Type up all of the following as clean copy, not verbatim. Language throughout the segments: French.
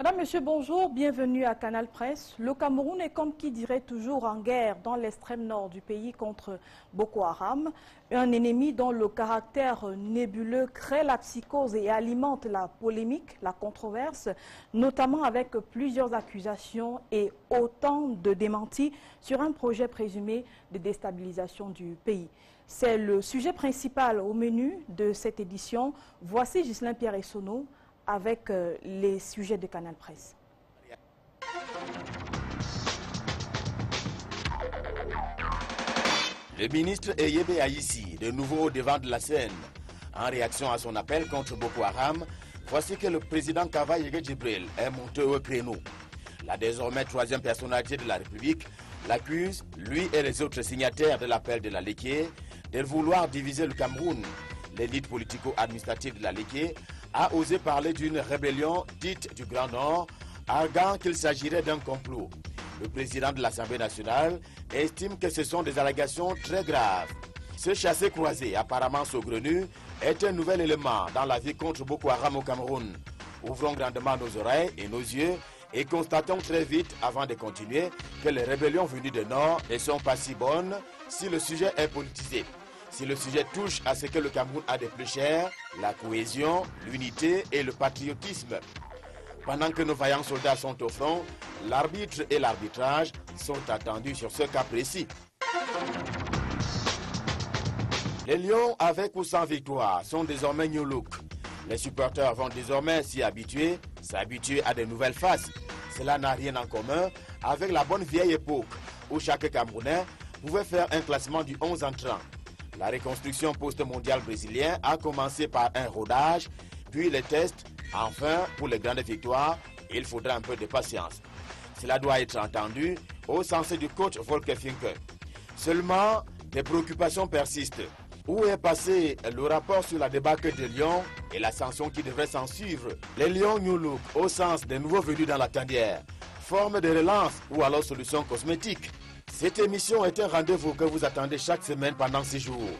Madame, Monsieur, bonjour, bienvenue à Canal Presse. Le Cameroun est comme qui dirait toujours en guerre dans l'extrême nord du pays contre Boko Haram, un ennemi dont le caractère nébuleux crée la psychose et alimente la polémique, la controverse, notamment avec plusieurs accusations et autant de démentis sur un projet présumé de déstabilisation du pays. C'est le sujet principal au menu de cette édition. Voici Ghislain Pierre-Essonneau avec les sujets de Canal Presse. Le ministre Eyebe Aïssi, de nouveau au devant de la scène. En réaction à son appel contre Boko Haram, voici que le président Kava Yege Djibril est monté au créneau. La désormais troisième personnalité de la République l'accuse, lui et les autres signataires de l'appel de la Léké, de vouloir diviser le Cameroun. L'élite politico-administrative de la Léké a osé parler d'une rébellion dite du Grand Nord, arguant qu'il s'agirait d'un complot. Le président de l'Assemblée nationale estime que ce sont des allégations très graves. Ce chassé-croisé, apparemment saugrenu, est un nouvel élément dans la vie contre Boko Haram au Cameroun. Ouvrons grandement nos oreilles et nos yeux et constatons très vite, avant de continuer, que les rébellions venues du Nord ne sont pas si bonnes si le sujet est politisé. Si le sujet touche à ce que le Cameroun a de plus cher, la cohésion, l'unité et le patriotisme. Pendant que nos vaillants soldats sont au front, l'arbitre et l'arbitrage sont attendus sur ce cas précis. Les Lions, avec ou sans victoire, sont désormais new look. Les supporters vont désormais s'habituer à de nouvelles faces. Cela n'a rien en commun avec la bonne vieille époque où chaque Camerounais pouvait faire un classement du 11 entrant. La reconstruction post-mondiale brésilienne a commencé par un rodage, puis les tests. Enfin, pour les grandes victoires, il faudra un peu de patience. Cela doit être entendu au sens du coach Volker Finke. Seulement, des préoccupations persistent. Où est passé le rapport sur la débâcle de Lyon et la sanction qui devrait s'en suivre? Les Lions New Look, au sens des nouveaux venus dans la tanière, forme de relance ou alors solution cosmétique. Cette émission est un rendez-vous que vous attendez chaque semaine pendant 6 jours.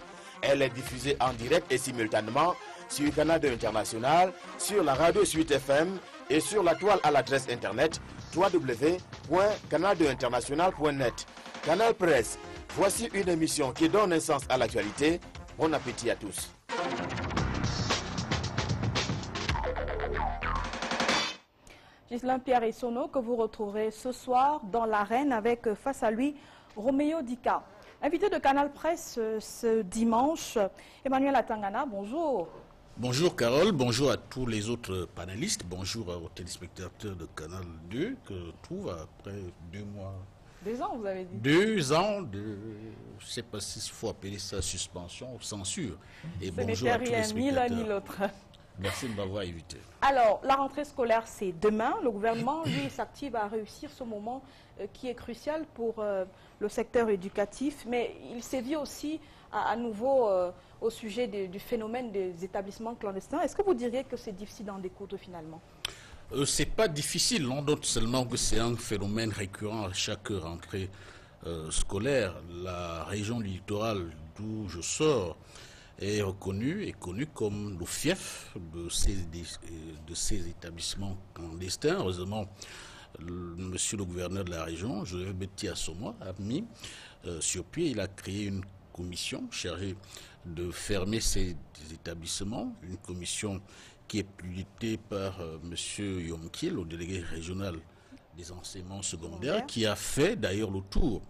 Elle est diffusée en direct et simultanément sur Canal 2 International, sur la radio Suite FM et sur la toile à l'adresse internet www.canal2international.net. Canal Presse, voici une émission qui donne un sens à l'actualité. Bon appétit à tous. Ghislain Pierre-Essonneau, que vous retrouverez ce soir dans l'arène avec face à lui Roméo Dika. Invité de Canal Presse ce dimanche, Emmanuel Atangana, bonjour. Bonjour Carole, bonjour à tous les autres panélistes, bonjour aux téléspectateurs de Canal 2 que je trouve après 2 mois. 2 ans, vous avez dit. 2 ans de, je ne sais pas s'il faut appeler ça suspension ou censure. Et bonjour à tous les spectateurs. Ni l'un ni l'autre. Merci de m'avoir invité. Alors, la rentrée scolaire, c'est demain. Le gouvernement, lui, s'active à réussir ce moment qui est crucial pour le secteur éducatif. Mais il sévit aussi à nouveau au sujet du phénomène des établissements clandestins. Est-ce que vous diriez que c'est difficile d'en découdre finalement? C'est pas difficile, on note seulement que c'est un phénomène récurrent à chaque rentrée scolaire. La région littorale d'où je sors est connue comme le fief de ces établissements clandestins. Heureusement, monsieur le gouverneur de la région, Joseph Betty Assomo, a mis sur pied, il a créé une commission chargée de fermer ces établissements, une commission qui est pilotée par monsieur Yomkil, le délégué régional des enseignements secondaires, qui a fait d'ailleurs le tour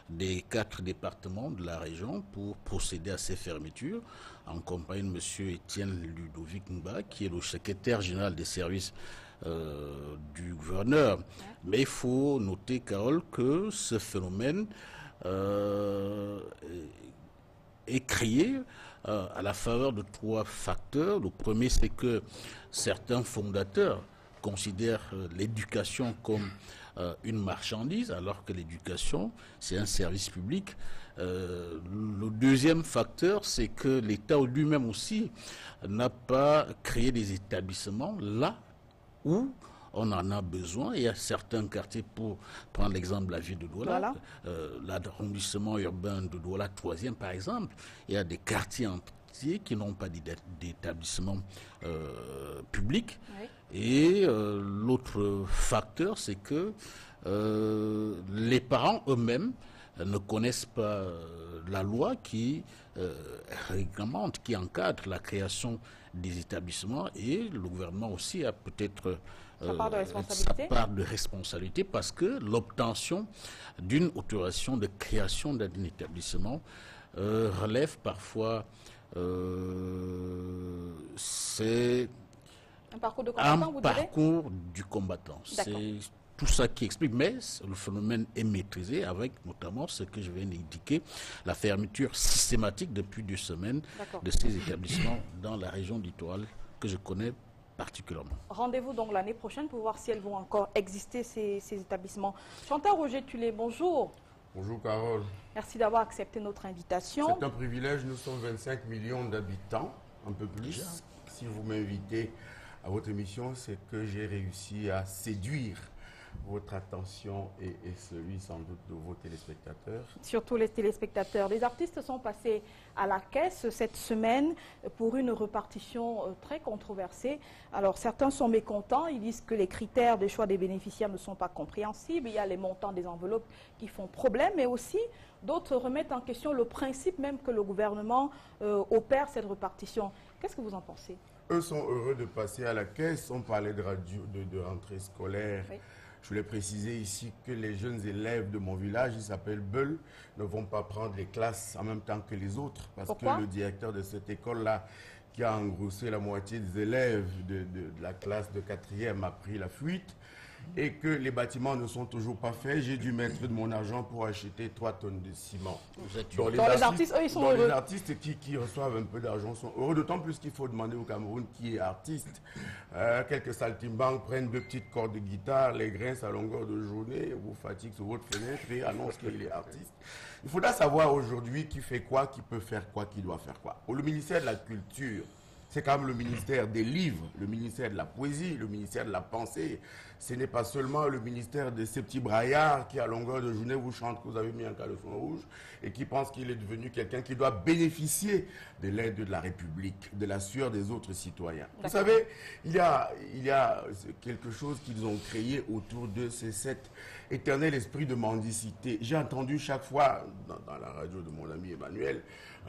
des 4 départements de la région pour procéder à ces fermetures, en compagnie de M. Étienne Ludovic Mba, qui est le secrétaire général des services du gouverneur. Mais il faut noter, Carole, que ce phénomène est créé à la faveur de 3 facteurs. Le premier, c'est que certains fondateurs considèrent l'éducation comme une marchandise, alors que l'éducation, c'est un service public. Le deuxième facteur, c'est que l'État lui-même aussi n'a pas créé des établissements là où on en a besoin. Il y a certains quartiers, pour prendre l'exemple de la ville de Douala, l'arrondissement urbain de Douala 3e par exemple, il y a des quartiers entiers qui n'ont pas d'établissement public. Et l'autre facteur, c'est que les parents eux-mêmes ne connaissent pas la loi qui réglemente, qui encadre la création des établissements, et le gouvernement aussi a peut-être sa part de responsabilité parce que l'obtention d'une autorisation de création d'un établissement relève parfois c'est un parcours de combattant, vous direz ? Parcours du combattant. C'est tout ça qui explique, mais le phénomène est maîtrisé avec notamment ce que je viens d'indiquer, la fermeture systématique depuis 2 semaines de ces établissements dans la région littorale que je connais particulièrement. Rendez-vous donc l'année prochaine pour voir si elles vont encore exister, ces établissements. Chantal Roger Tulé, bonjour. Bonjour Carole. Merci d'avoir accepté notre invitation. C'est un privilège, nous sommes 25 millions d'habitants, un peu plus. Si vous m'invitez à votre émission, c'est que j'ai réussi à séduire votre attention et celui sans doute de vos téléspectateurs. Surtout les téléspectateurs. Les artistes sont passés à la caisse cette semaine pour une répartition très controversée. Alors certains sont mécontents, ils disent que les critères des choix des bénéficiaires ne sont pas compréhensibles, il y a les montants des enveloppes qui font problème, mais aussi d'autres remettent en question le principe même que le gouvernement opère cette répartition. Qu'est-ce que vous en pensez? Eux sont heureux de passer à la caisse. On parlait de rentrée scolaire. Oui. Je voulais préciser ici que les jeunes élèves de mon village, ils s'appellent Beul, ne vont pas prendre les classes en même temps que les autres. Parce que le directeur de cette école-là, qui a engrossé la moitié des élèves de la classe de 4e, a pris la fuite. Et que les bâtiments ne sont toujours pas faits. J'ai dû mettre de mon argent pour acheter 3 tonnes de ciment. Donc les artistes, eux, ils sont heureux. Les artistes qui reçoivent un peu d'argent sont heureux, d'autant plus qu'il faut demander au Cameroun qui est artiste. Quelques saltimbanques prennent 2 petites cordes de guitare, les grincent à longueur de journée, vous fatiguent sur votre fenêtre et annoncent qu'il est artiste. Il faudra savoir aujourd'hui qui fait quoi, qui peut faire quoi, qui doit faire quoi. Le ministère de la Culture, c'est quand même le ministère des livres, le ministère de la poésie, le ministère de la pensée. Ce n'est pas seulement le ministère de ces petits braillards qui, à longueur de journée, vous chantent que vous avez mis un caleçon rouge et qui pense qu'il est devenu quelqu'un qui doit bénéficier de l'aide de la République, de la sueur des autres citoyens. Vous savez, il y a quelque chose qu'ils ont créé autour de cet éternel esprit de mendicité. J'ai entendu chaque fois, dans la radio de mon ami Emmanuel,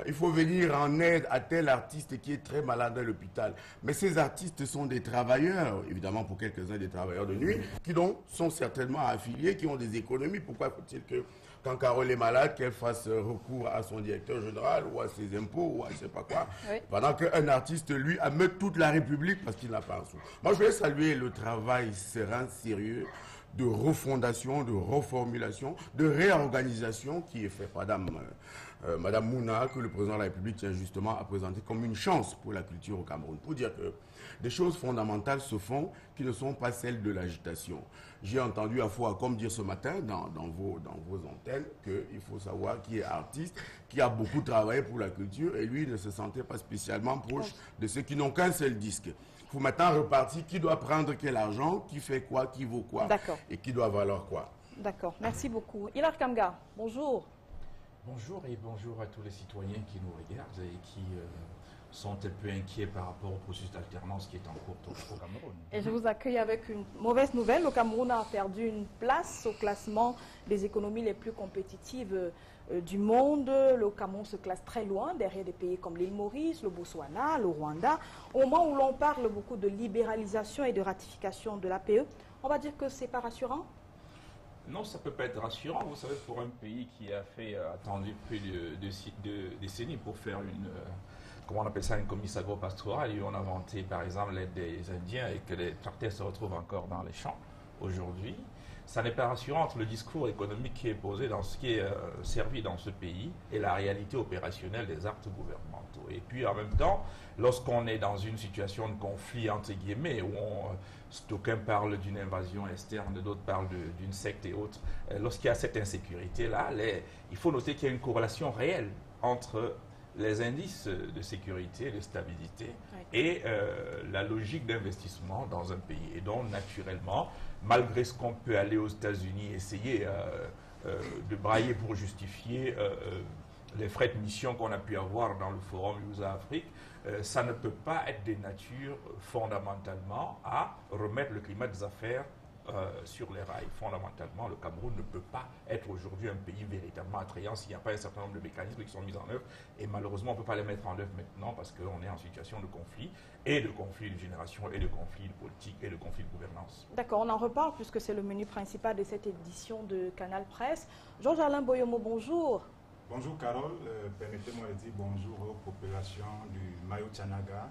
il faut venir en aide à tel artiste qui est très malade à l'hôpital. Mais ces artistes sont des travailleurs, évidemment pour quelques-uns des travailleurs de nuit, qui donc sont certainement affiliés, qui ont des économies. Pourquoi faut-il que quand Carole est malade, qu'elle fasse recours à son directeur général ou à ses impôts ou à je ne sais pas quoi, pendant qu'un artiste, lui, ameute toute la République parce qu'il n'a pas un sou. Moi, je voulais saluer le travail serein, sérieux, de refondation, de reformulation, de réorganisation qui est fait par Madame Mouna, que le président de la République tient justement à présenter comme une chance pour la culture au Cameroun. Pour dire que des choses fondamentales se font qui ne sont pas celles de l'agitation. J'ai entendu à Fouacom dire ce matin dans vos antennes qu'il faut savoir qui est artiste, qui a beaucoup travaillé pour la culture et lui ne se sentait pas spécialement proche de ceux qui n'ont qu'un seul disque. Il faut maintenant repartir qui doit prendre quel argent, qui fait quoi, qui vaut quoi et qui doit valoir quoi. D'accord, merci beaucoup. Hilar Kamga, bonjour. Bonjour et bonjour à tous les citoyens qui nous regardent et qui sont un peu inquiets par rapport au processus d'alternance qui est en cours au Cameroun. Et je vous accueille avec une mauvaise nouvelle. Le Cameroun a perdu une place au classement des économies les plus compétitives du monde. Le Cameroun se classe très loin derrière des pays comme l'île Maurice, le Botswana, le Rwanda. Au moment où l'on parle beaucoup de libéralisation et de ratification de l'APE, on va dire que ce n'est pas rassurant? Non, ça ne peut pas être rassurant. Vous savez, pour un pays qui a attendu plus de décennies pour faire comment on appelle ça, une commission agro-pastorale, et on a inventé par exemple l'aide des Indiens et que les tracteurs se retrouvent encore dans les champs aujourd'hui, ça n'est pas rassurant entre le discours économique qui est posé dans ce qui est servi dans ce pays et la réalité opérationnelle des actes gouvernementaux. Et puis en même temps, lorsqu'on est dans une situation de conflit entre guillemets, où d'aucuns parlent d'une invasion externe, d'autres parlent d'une secte et autres, lorsqu'il y a cette insécurité-là, il faut noter qu'il y a une corrélation réelle entre les indices de sécurité et de stabilité et la logique d'investissement dans un pays. Et donc, naturellement, malgré ce qu'on peut aller aux États-Unis essayer de brailler pour justifier les frais de mission qu'on a pu avoir dans le forum USA-Afrique, ça ne peut pas être de nature fondamentalement à remettre le climat des affaires sur les rails. Fondamentalement, le Cameroun ne peut pas être aujourd'hui un pays véritablement attrayant s'il n'y a pas un certain nombre de mécanismes qui sont mis en œuvre. Et malheureusement, on ne peut pas les mettre en œuvre maintenant parce qu'on est en situation de conflit, et de conflit de génération, et de conflit de politique, et de conflit de gouvernance. D'accord, on en reparle puisque c'est le menu principal de cette édition de Canal Presse. Georges-Alain Boyomo, bonjour. Bonjour Carole, permettez-moi de dire bonjour aux populations du Mayo-Tchanaga,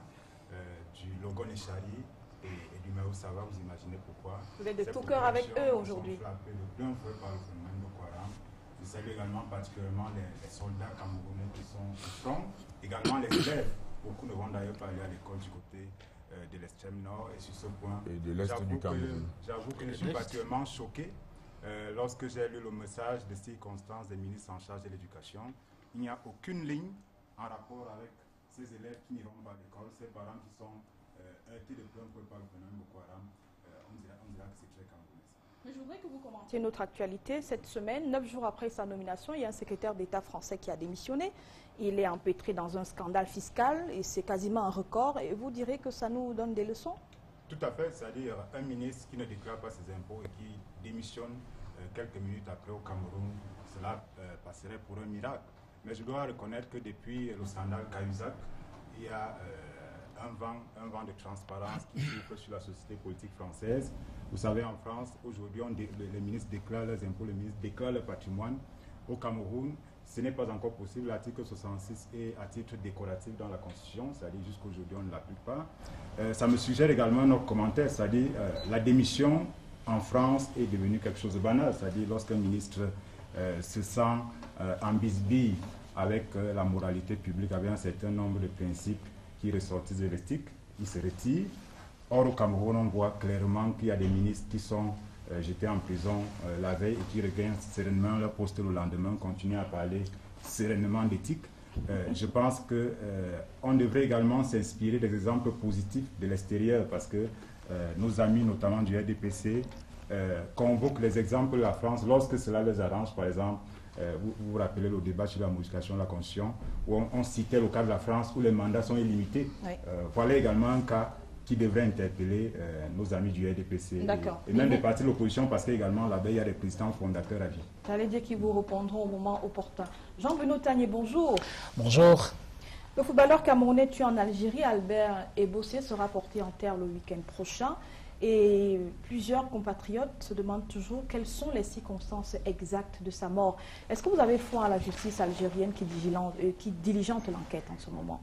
du Logon-Echari et du Mayo-Sava, vous imaginez pourquoi. Vous êtes de tout cœur avec eux aujourd'hui. Ils sont frappés de plein feu par le phénomène Boko Haram. Je salue également particulièrement les soldats camerounais qui sont au front, également les élèves. Beaucoup ne vont d'ailleurs pas aller à l'école du côté de l'extrême nord, et sur ce point, et de l'est du Cameroun. J'avoue que je suis particulièrement choqué. Lorsque j'ai lu le message de circonstance des ministres en charge de l'éducation, il n'y a aucune ligne en rapport avec ces élèves qui n'iront pas à l'école, ces parents qui sont heurtés de plein fouet par le phénomène Boko Haram. On dira que c'est très camerounais. Je voudrais que vous commentiez notre actualité. Cette semaine, 9 jours après sa nomination, il y a un secrétaire d'État français qui a démissionné. Il est empêtré dans un scandale fiscal et c'est quasiment un record. Et vous direz que ça nous donne des leçons? Tout à fait, c'est-à-dire un ministre qui ne déclare pas ses impôts et qui démissionne quelques minutes après au Cameroun, cela passerait pour un miracle. Mais je dois reconnaître que depuis le scandale Cahuzac, il y a un vent de transparence qui souffle sur la société politique française. Vous savez, en France, aujourd'hui, les ministres déclarent leurs impôts, les ministres déclarent leur patrimoine. Au Cameroun, ce n'est pas encore possible. L'article 66 est à titre décoratif dans la Constitution, c'est-à-dire jusqu'aujourd'hui, on ne l'applique pas. Ça me suggère également un autre commentaire, c'est-à-dire la démission en France est devenue quelque chose de banal, c'est-à-dire lorsqu'un ministre se sent en bisbille avec la moralité publique, avec un certain nombre de principes qui ressortissent de l'éthique, il se retire. Or, au Cameroun, on voit clairement qu'il y a des ministres qui sont jetés en prison la veille et qui regagnent sereinement leur poste le lendemain, continuent à parler sereinement d'éthique. Je pense qu'on devrait également s'inspirer des exemples positifs de l'extérieur parce que nos amis, notamment du RDPC, convoquent les exemples de la France lorsque cela les arrange. Par exemple, vous vous rappelez le débat sur la modification de la Constitution où on citait le cas de la France où les mandats sont illimités. Oui. Voilà également un cas qui devrait interpeller nos amis du RDPC et même des partis de l'opposition parce qu'également là-bas il y a des présidents fondateurs à vie. J'allais dire qu'ils vous répondront au moment opportun. Jean-Benoît Tanier, bonjour. Bonjour. Le footballeur camerounais tué en Algérie, Albert Ebossé, sera porté en terre le week-end prochain. Et plusieurs compatriotes se demandent toujours quelles sont les circonstances exactes de sa mort. Est-ce que vous avez foi à la justice algérienne qui diligente l'enquête en ce moment?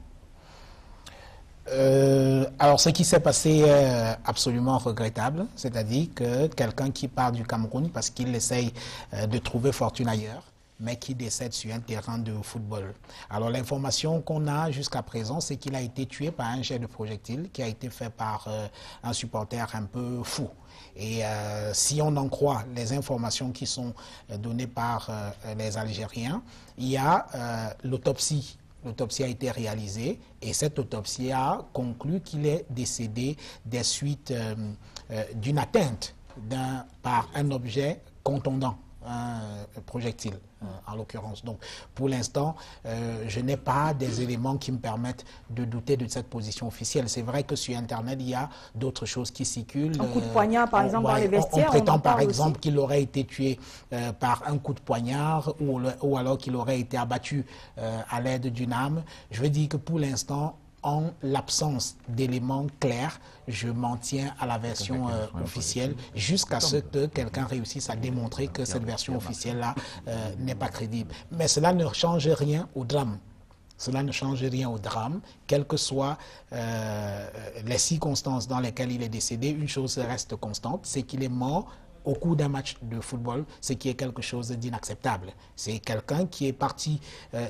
Alors, ce qui s'est passé est absolument regrettable, c'est-à-dire que quelqu'un qui part du Cameroun parce qu'il essaye de trouver fortune ailleurs, mais qui décède sur un terrain de football. Alors, l'information qu'on a jusqu'à présent, c'est qu'il a été tué par un jet de projectile qui a été fait par un supporter un peu fou. Et si on en croit les informations qui sont données par les Algériens, il y a l'autopsie. L'autopsie a été réalisée et cette autopsie a conclu qu'il est décédé des suites d'une atteinte par un objet contondant, un projectile en l'occurrence. Donc pour l'instant, je n'ai pas des éléments qui me permettent de douter de cette position officielle. C'est vrai que sur Internet, il y a d'autres choses qui circulent. Un coup de poignard, par exemple, dans les vestiaires. On prétend par exemple qu'il aurait été tué par un coup de poignard ou alors qu'il aurait été abattu à l'aide d'une arme. Je veux dire que pour l'instant, en l'absence d'éléments clairs, je m'en tiens à la version officielle jusqu'à ce que quelqu'un réussisse à démontrer que cette version officielle-là n'est pas crédible. Mais cela ne change rien au drame. Cela ne change rien au drame, quelles que soient les circonstances dans lesquelles il est décédé. Une chose reste constante, c'est qu'il est mort au cours d'un match de football, ce qui est quelque chose d'inacceptable. C'est quelqu'un qui est parti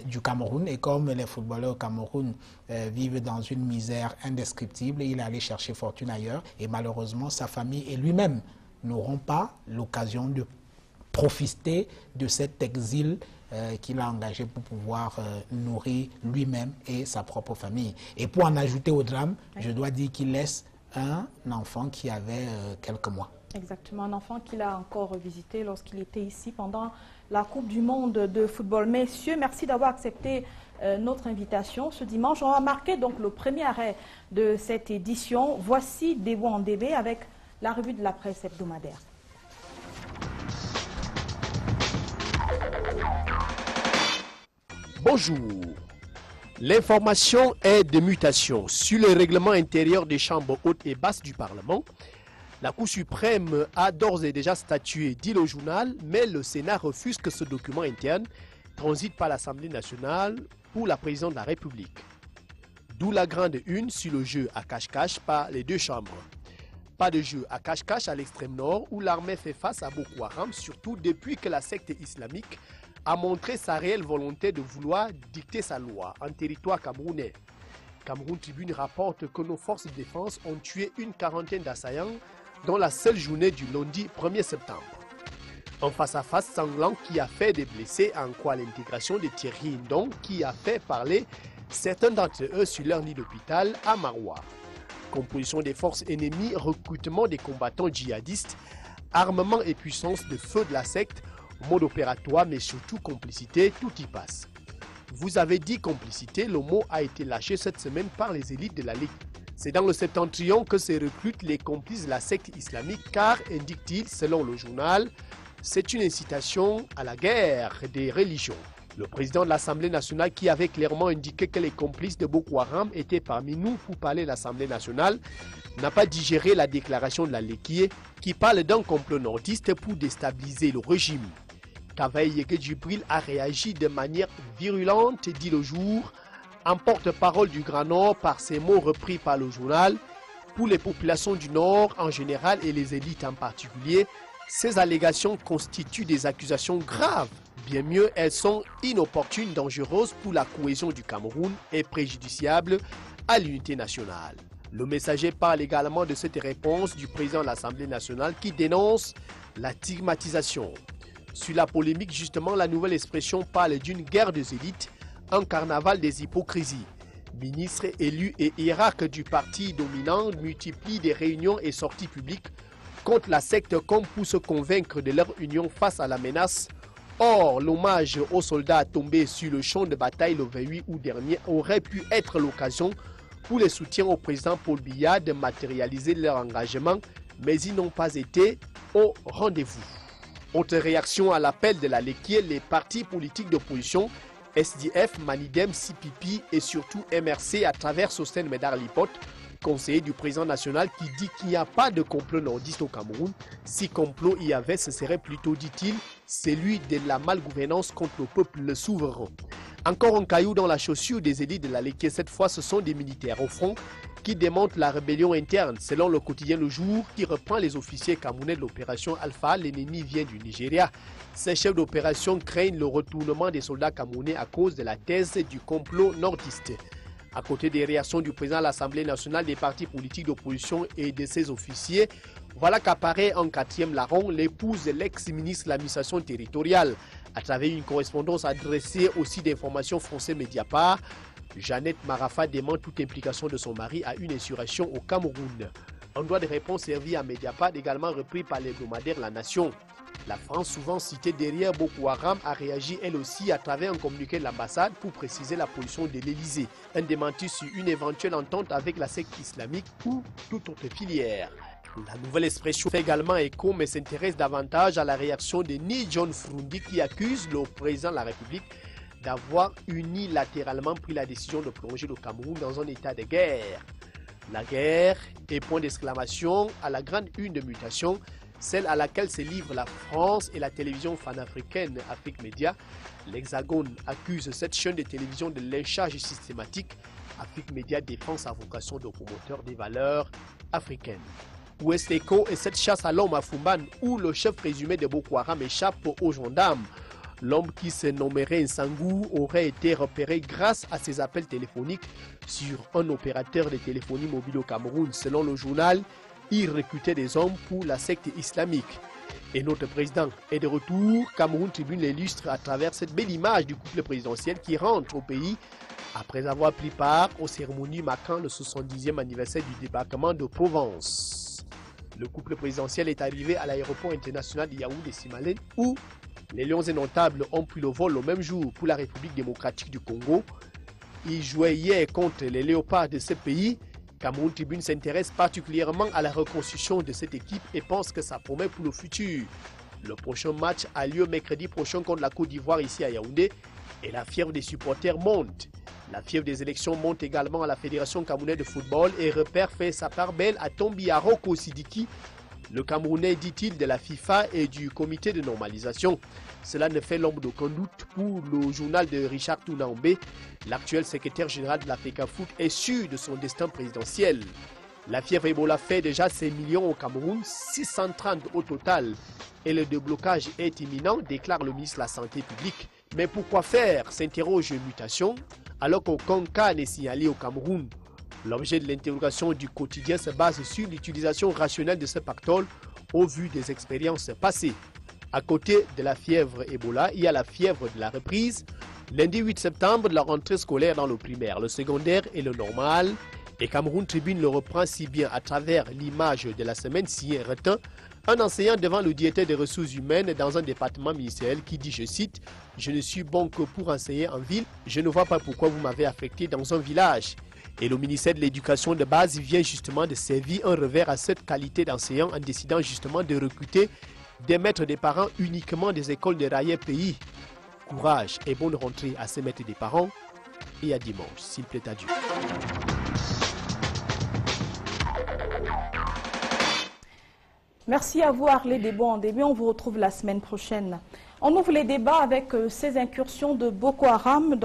du Cameroun et comme les footballeurs au Cameroun vivent dans une misère indescriptible, il est allé chercher fortune ailleurs et malheureusement sa famille et lui-même n'auront pas l'occasion de profiter de cet exil qu'il a engagé pour pouvoir nourrir lui-même et sa propre famille. Et pour en ajouter au drame, je dois dire qu'il laisse un enfant qui avait quelques mois. Exactement, un enfant qu'il a encore visité lorsqu'il était ici pendant la Coupe du Monde de football. Messieurs, merci d'avoir accepté notre invitation ce dimanche. On va marquer donc le premier arrêt de cette édition. Voici Debo Andébé avec la revue de la presse hebdomadaire. Bonjour. L'information est de mutation. Sur le règlement intérieur des chambres hautes et basses du Parlement, la Cour suprême a d'ores et déjà statué, dit le journal, mais le Sénat refuse que ce document interne transite par l'Assemblée nationale pour la présidente de la République. D'où la grande une sur le jeu à cache-cache par les deux chambres. Pas de jeu à cache-cache à l'extrême nord où l'armée fait face à Boko Haram, surtout depuis que la secte islamique a montré sa réelle volonté de vouloir dicter sa loi en territoire camerounais. Cameroun Tribune rapporte que nos forces de défense ont tué une quarantaine d'assaillants dans la seule journée du lundi 1er septembre. Un face-à-face sanglant qui a fait des blessés, en quoi l'intégration de Thierry Ndong qui a fait parler certains d'entre eux sur leur lit d'hôpital à Maroua. Composition des forces ennemies, recrutement des combattants djihadistes, armement et puissance de feu de la secte, mode opératoire mais surtout complicité, tout y passe. Vous avez dit complicité, le mot a été lâché cette semaine par les élites de la Ligue. C'est dans le septentrion que se recrutent les complices de la secte islamique car, indique-t-il, selon le journal, c'est une incitation à la guerre des religions. Le président de l'Assemblée nationale qui avait clairement indiqué que les complices de Boko Haram étaient parmi nous pour parler de l'Assemblée nationale n'a pas digéré la déclaration de la Léquier qui parle d'un complot nordiste pour déstabiliser le régime. Kavaï Yeke Djibril a réagi de manière virulente, dit le jour, en porte-parole du Grand Nord par ces mots repris par le journal. Pour les populations du Nord en général et les élites en particulier, ces allégations constituent des accusations graves. Bien mieux, elles sont inopportunes, dangereuses pour la cohésion du Cameroun et préjudiciables à l'unité nationale. Le messager parle également de cette réponse du président de l'Assemblée nationale qui dénonce la stigmatisation. Sur la polémique, justement, la nouvelle expression parle d'une guerre des élites, un carnaval des hypocrisies. Ministres, élus et hiérarques du parti dominant multiplient des réunions et sorties publiques contre la secte comme pour se convaincre de leur union face à la menace. Or, l'hommage aux soldats tombés sur le champ de bataille le 28 août dernier aurait pu être l'occasion pour les soutiens au président Paul Biya de matérialiser leur engagement, mais ils n'ont pas été au rendez-vous. Autre réaction à l'appel de la Léquier, les partis politiques d'opposition, SDF, Manidem, CPP et surtout MRC à travers Sosten Medar Lipot, conseiller du président national qui dit qu'il n'y a pas de complot nordiste au Cameroun. Si complot y avait, ce serait plutôt, dit-il, celui de la malgouvernance contre le peuple souverain. Encore un caillou dans la chaussure des élites de la Léquier, cette fois ce sont des militaires au front qui démontent la rébellion interne. Selon le quotidien Le Jour, qui reprend les officiers camerounais de l'opération Alpha, l'ennemi vient du Nigeria. Ces chefs d'opération craignent le retournement des soldats camerounais à cause de la thèse du complot nordiste. À côté des réactions du président de l'Assemblée nationale, des partis politiques d'opposition et de ses officiers, voilà qu'apparaît en quatrième larron l'épouse de l'ex-ministre de l'administration territoriale. À travers une correspondance adressée aussi d'informations français Mediapart, Jeannette Marafa dément toute implication de son mari à une insurrection au Cameroun. Un droit de réponse servi à Mediapart, également repris par l'hebdomadaire La Nation. La France, souvent citée derrière Boko Haram, a réagi elle aussi à travers un communiqué de l'ambassade pour préciser la position de l'Élysée. Un démenti sur une éventuelle entente avec la secte islamique ou toute autre filière. La nouvelle expression fait également écho mais s'intéresse davantage à la réaction de Ni John Frundi qui accuse le président de la République d'avoir unilatéralement pris la décision de plonger le Cameroun dans un état de guerre. La guerre est point d'exclamation à la grande une de mutation, celle à laquelle se livrent la France et la télévision panafricaine Afrique Média. L'Hexagone accuse cette chaîne de télévision de lynchage systématique. Afrique Média défend sa vocation de promoteur des valeurs africaines. Ouest Echo et cette chasse à l'homme à Fumban où le chef présumé de Boko Haram échappe aux gendarmes. L'homme qui se nommerait Nsangou aurait été repéré grâce à ses appels téléphoniques sur un opérateur de téléphonie mobile au Cameroun. Selon le journal, il recrutait des hommes pour la secte islamique. Et notre président est de retour. Cameroun Tribune l'illustre à travers cette belle image du couple présidentiel qui rentre au pays après avoir pris part aux cérémonies marquant le 70e anniversaire du débarquement de Provence. Le couple présidentiel est arrivé à l'aéroport international de Yaoundé-Simalène où les Lions indomptables ont pris le vol le même jour pour la République démocratique du Congo. Il jouait hier contre les Léopards de ce pays. Cameroun Tribune s'intéresse particulièrement à la reconstruction de cette équipe et pense que ça promet pour le futur. Le prochain match a lieu mercredi prochain contre la Côte d'Ivoire ici à Yaoundé et la fièvre des supporters monte. La fièvre des élections monte également à la Fédération camerounaise de football et Repère fait sa part belle à Tombi Aroko Sidiki, le Camerounais, dit-il, de la FIFA et du comité de normalisation. Cela ne fait l'ombre d'aucun doute pour le journal de Richard Tounaombé. L'actuel secrétaire général de la FECAFOOT est sûr de son destin présidentiel. La fièvre Ebola fait déjà 5 millions au Cameroun, 630 au total. Et le déblocage est imminent, déclare le ministre de la Santé publique. Mais pourquoi faire, s'interroge Mutation, alors qu'aucun cas n'est signalé au Cameroun. L'objet de l'interrogation du quotidien se base sur l'utilisation rationnelle de ce pactole au vu des expériences passées. À côté de la fièvre Ebola, il y a la fièvre de la reprise. Lundi 8 septembre, de la rentrée scolaire dans le primaire, le secondaire et le normal. Et Cameroun Tribune le reprend si bien à travers l'image de la semaine signé Retin, un enseignant devant le directeur des ressources humaines dans un département ministériel qui dit, je cite, « Je ne suis bon que pour enseigner en ville, je ne vois pas pourquoi vous m'avez affecté dans un village ». Et le ministère de l'Éducation de base vient justement de servir un revers à cette qualité d'enseignant en décidant justement de recruter des maîtres des parents uniquement des écoles de l'arrière-pays. Courage et bonne rentrée à ces maîtres des parents et à dimanche, s'il plaît à Dieu. Merci à vous Arlé Desbons-en-Début, on vous retrouve la semaine prochaine. On ouvre les débats avec ces incursions de Boko Haram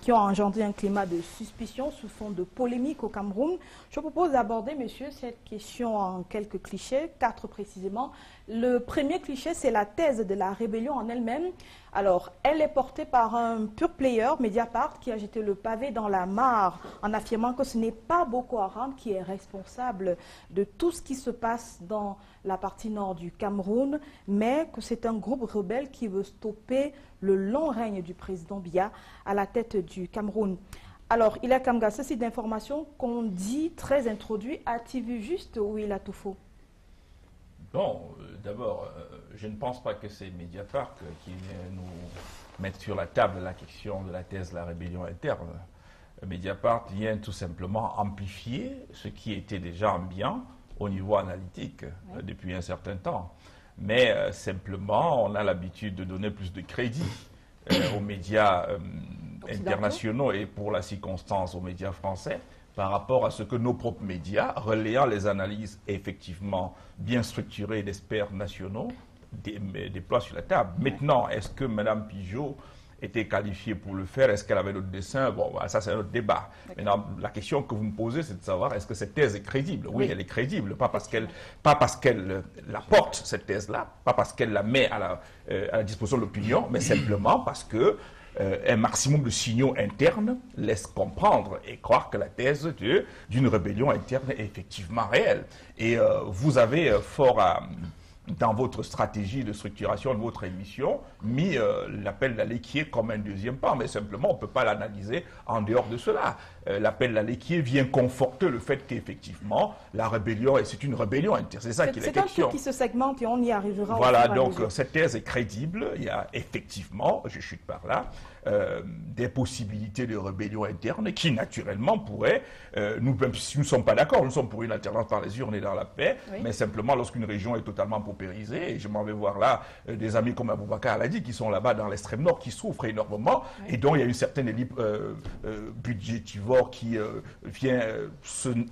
qui ont engendré un climat de suspicion sous fond de polémique au Cameroun. Je propose d'aborder, messieurs, cette question en quelques clichés, 4 précisément. Le premier cliché, c'est la thèse de la rébellion en elle-même. Alors, elle est portée par un pur player, Mediapart, qui a jeté le pavé dans la mare en affirmant que ce n'est pas Boko Haram qui est responsable de tout ce qui se passe dans la partie nord du Cameroun, mais que c'est un groupe rebelle qui veut stopper le long règne du président Biya à la tête du Cameroun. Alors, il a Kamga, ceci d'informations qu'on dit très introduit. A-t-il vu juste ou il a tout faux? Bon, d'abord, je ne pense pas que c'est Mediapart qui vient nous mettre sur la table la question de la thèse de la rébellion interne. Mediapart vient tout simplement amplifier ce qui était déjà bien au niveau analytique depuis un certain temps. Mais simplement, on a l'habitude de donner plus de crédit aux médias internationaux et pour la circonstance aux médias français par rapport à ce que nos propres médias, relayant les analyses effectivement bien structurées d'experts nationaux, déploient sur la table. Maintenant, est-ce que Mme Pigeot était qualifiée pour le faire? Est-ce qu'elle avait d'autres dessins? Bon, ça c'est un autre débat. Maintenant, la question que vous me posez, c'est de savoir est-ce que cette thèse est crédible? Oui, elle est crédible, pas parce qu'elle la porte, cette thèse-là, pas parce qu'elle la met à la disposition de l'opinion, mais simplement parce que un maximum de signaux internes laisse comprendre et croire que la thèse d'une rébellion interne est effectivement réelle. Et vous avez dans votre stratégie de structuration de votre émission, mis l'appel d'Alekié comme un deuxième pas, mais simplement on ne peut pas l'analyser en dehors de cela. L'appel d'Alekié vient conforter le fait qu'effectivement la rébellion, c'est une rébellion interne, c'est ça qu'il est question. C'est un truc qui se segmente et on y arrivera. Voilà, donc cette thèse est crédible, il y a effectivement, je chute par là, des possibilités de rébellion interne qui naturellement pourraient, nous ne sommes pas d'accord, nous sommes pour une alternance par les urnes et dans la paix, mais simplement lorsqu'une région est totalement paupérisée, et je m'en vais voir là des amis comme Aboubacar Aladi qui sont là-bas dans l'extrême nord, qui souffrent énormément, et dont il y a une certaine élite budgétivore qui vient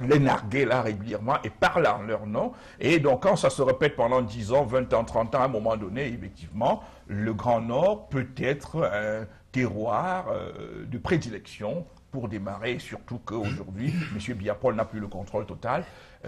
les narguer là régulièrement et parle en leur nom, et donc quand ça se répète pendant 10 ans, 20 ans, 30 ans, à un moment donné, effectivement, le Grand Nord peut être un terroir de prédilection pour démarrer, et surtout qu'aujourd'hui, M. Biya-Paul n'a plus le contrôle total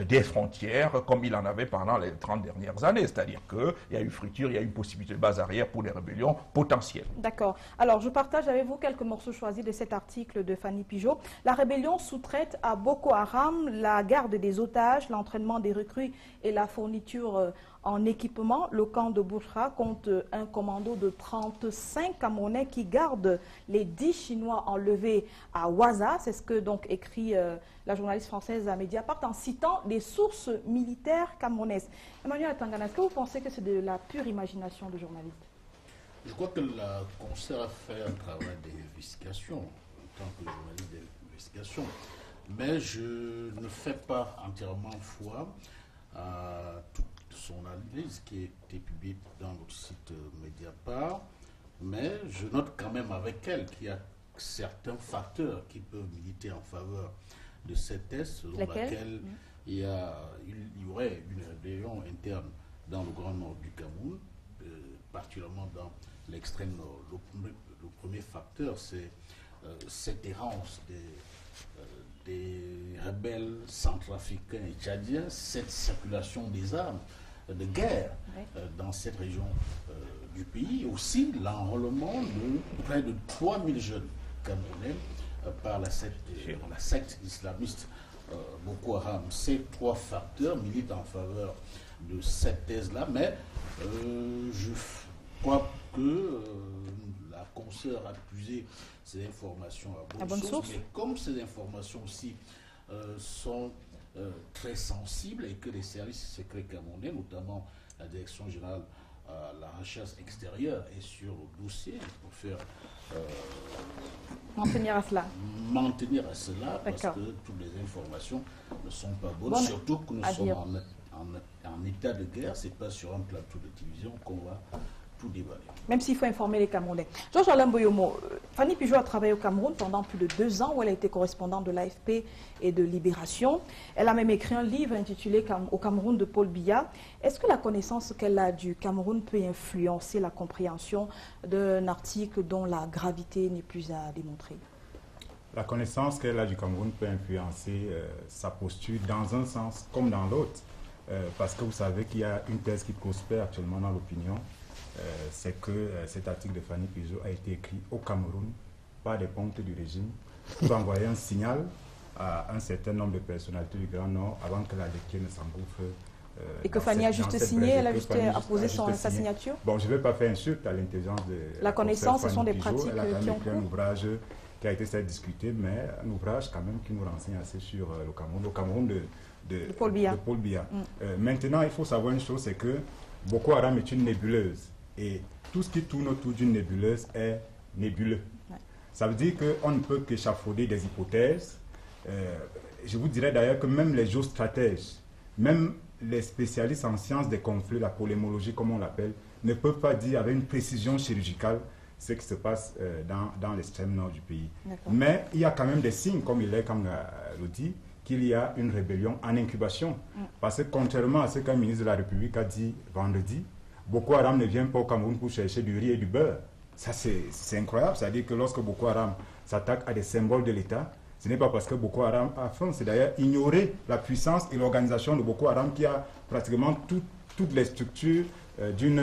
des frontières comme il en avait pendant les 30 dernières années. C'est-à-dire qu'il y a eu friture, il y a eu possibilité de base arrière pour des rébellions potentielles. D'accord. Alors, je partage avec vous quelques morceaux choisis de cet article de Fanny Pigeot. La rébellion sous-traite à Boko Haram la garde des otages, l'entraînement des recrues et la fourniture en équipement. Le camp de Bouchra compte un commando de 35 Camerounais qui gardent les 10 Chinois enlevés à Ouaza. C'est ce que donc écrit la journaliste française à Mediapart en citant des sources militaires camerounaises. Emmanuel Tangana, est-ce que vous pensez que c'est de la pure imagination de journaliste? Je crois que la concert a fait un travail d'investigation tant que journaliste d'investigation. Mais je ne fais pas entièrement foi à toute son analyse qui a été publiée dans notre site Mediapart, mais je note quand même avec elle qu'il y a certains facteurs qui peuvent militer en faveur de cette thèse selon laquelle il y aurait une rébellion interne dans le Grand Nord du Cameroun, particulièrement dans l'extrême nord. Le premier facteur, c'est cette errance des rebelles centrafricains et tchadiens, cette circulation des armes de guerre dans cette région du pays, aussi l'enrôlement de près de 3000 jeunes camerounais par la secte islamiste Boko Haram. Ces trois facteurs militent en faveur de cette thèse-là, mais je crois que la consoeur a puisé ces informations à bonne source, mais comme ces informations aussi sont très sensibles et que les services secrets camerounais, notamment la direction générale à la recherche extérieure, est sur le dossier pour faire maintenir à cela, parce que toutes les informations ne sont pas bonnes, surtout que nous sommes en état de guerre. C'est pas sur un plateau de télévision qu'on va tout déballer. Même s'il faut informer les Camerounais. Georges-Alain Boyomo, Fanny Pigeot a travaillé au Cameroun pendant plus de 2 ans, où elle a été correspondante de l'AFP et de Libération. Elle a même écrit un livre intitulé « Au Cameroun » de Paul Biya. Est-ce que la connaissance qu'elle a du Cameroun peut influencer la compréhension d'un article dont la gravité n'est plus à démontrer? La connaissance qu'elle a du Cameroun peut influencer sa posture dans un sens comme dans l'autre. Parce que vous savez qu'il y a une thèse qui prospère actuellement dans l'opinion. C'est que cet article de Fanny Pigeot a été écrit au Cameroun par des pontes du régime pour envoyer un signal à un certain nombre de personnalités du Grand Nord avant que la lecture ne s'engouffre. Et que Fanny a juste signé, elle a juste apposé sa signature. Bon, je ne vais pas faire insulte à l'intelligence de la connaissance, ce sont des Pigeot. pratiques Elle a quand même écrit un ouvrage qui a été très discuté, mais un ouvrage quand même qui nous renseigne assez sur le Cameroun de Paul Biya. Maintenant, il faut savoir une chose, c'est que Boko Haram est une nébuleuse. Et tout ce qui tourne autour d'une nébuleuse est nébuleux. Ça veut dire qu'on ne peut qu'échafauder des hypothèses. Je vous dirais d'ailleurs que même les géostratèges, même les spécialistes en sciences des conflits, la polémologie comme on l'appelle, ne peuvent pas dire avec une précision chirurgicale ce qui se passe dans l'extrême nord du pays. Mais il y a quand même des signes, comme il le dit, qu'il y a une rébellion en incubation. Parce que contrairement à ce qu'un ministre de la République a dit vendredi, Boko Haram ne vient pas au Cameroun pour chercher du riz et du beurre. Ça, c'est incroyable. C'est-à-dire que lorsque Boko Haram s'attaque à des symboles de l'État, ce n'est pas parce que Boko Haram a faim, c'est d'ailleurs ignorer la puissance et l'organisation de Boko Haram qui a pratiquement toutes les structures d'une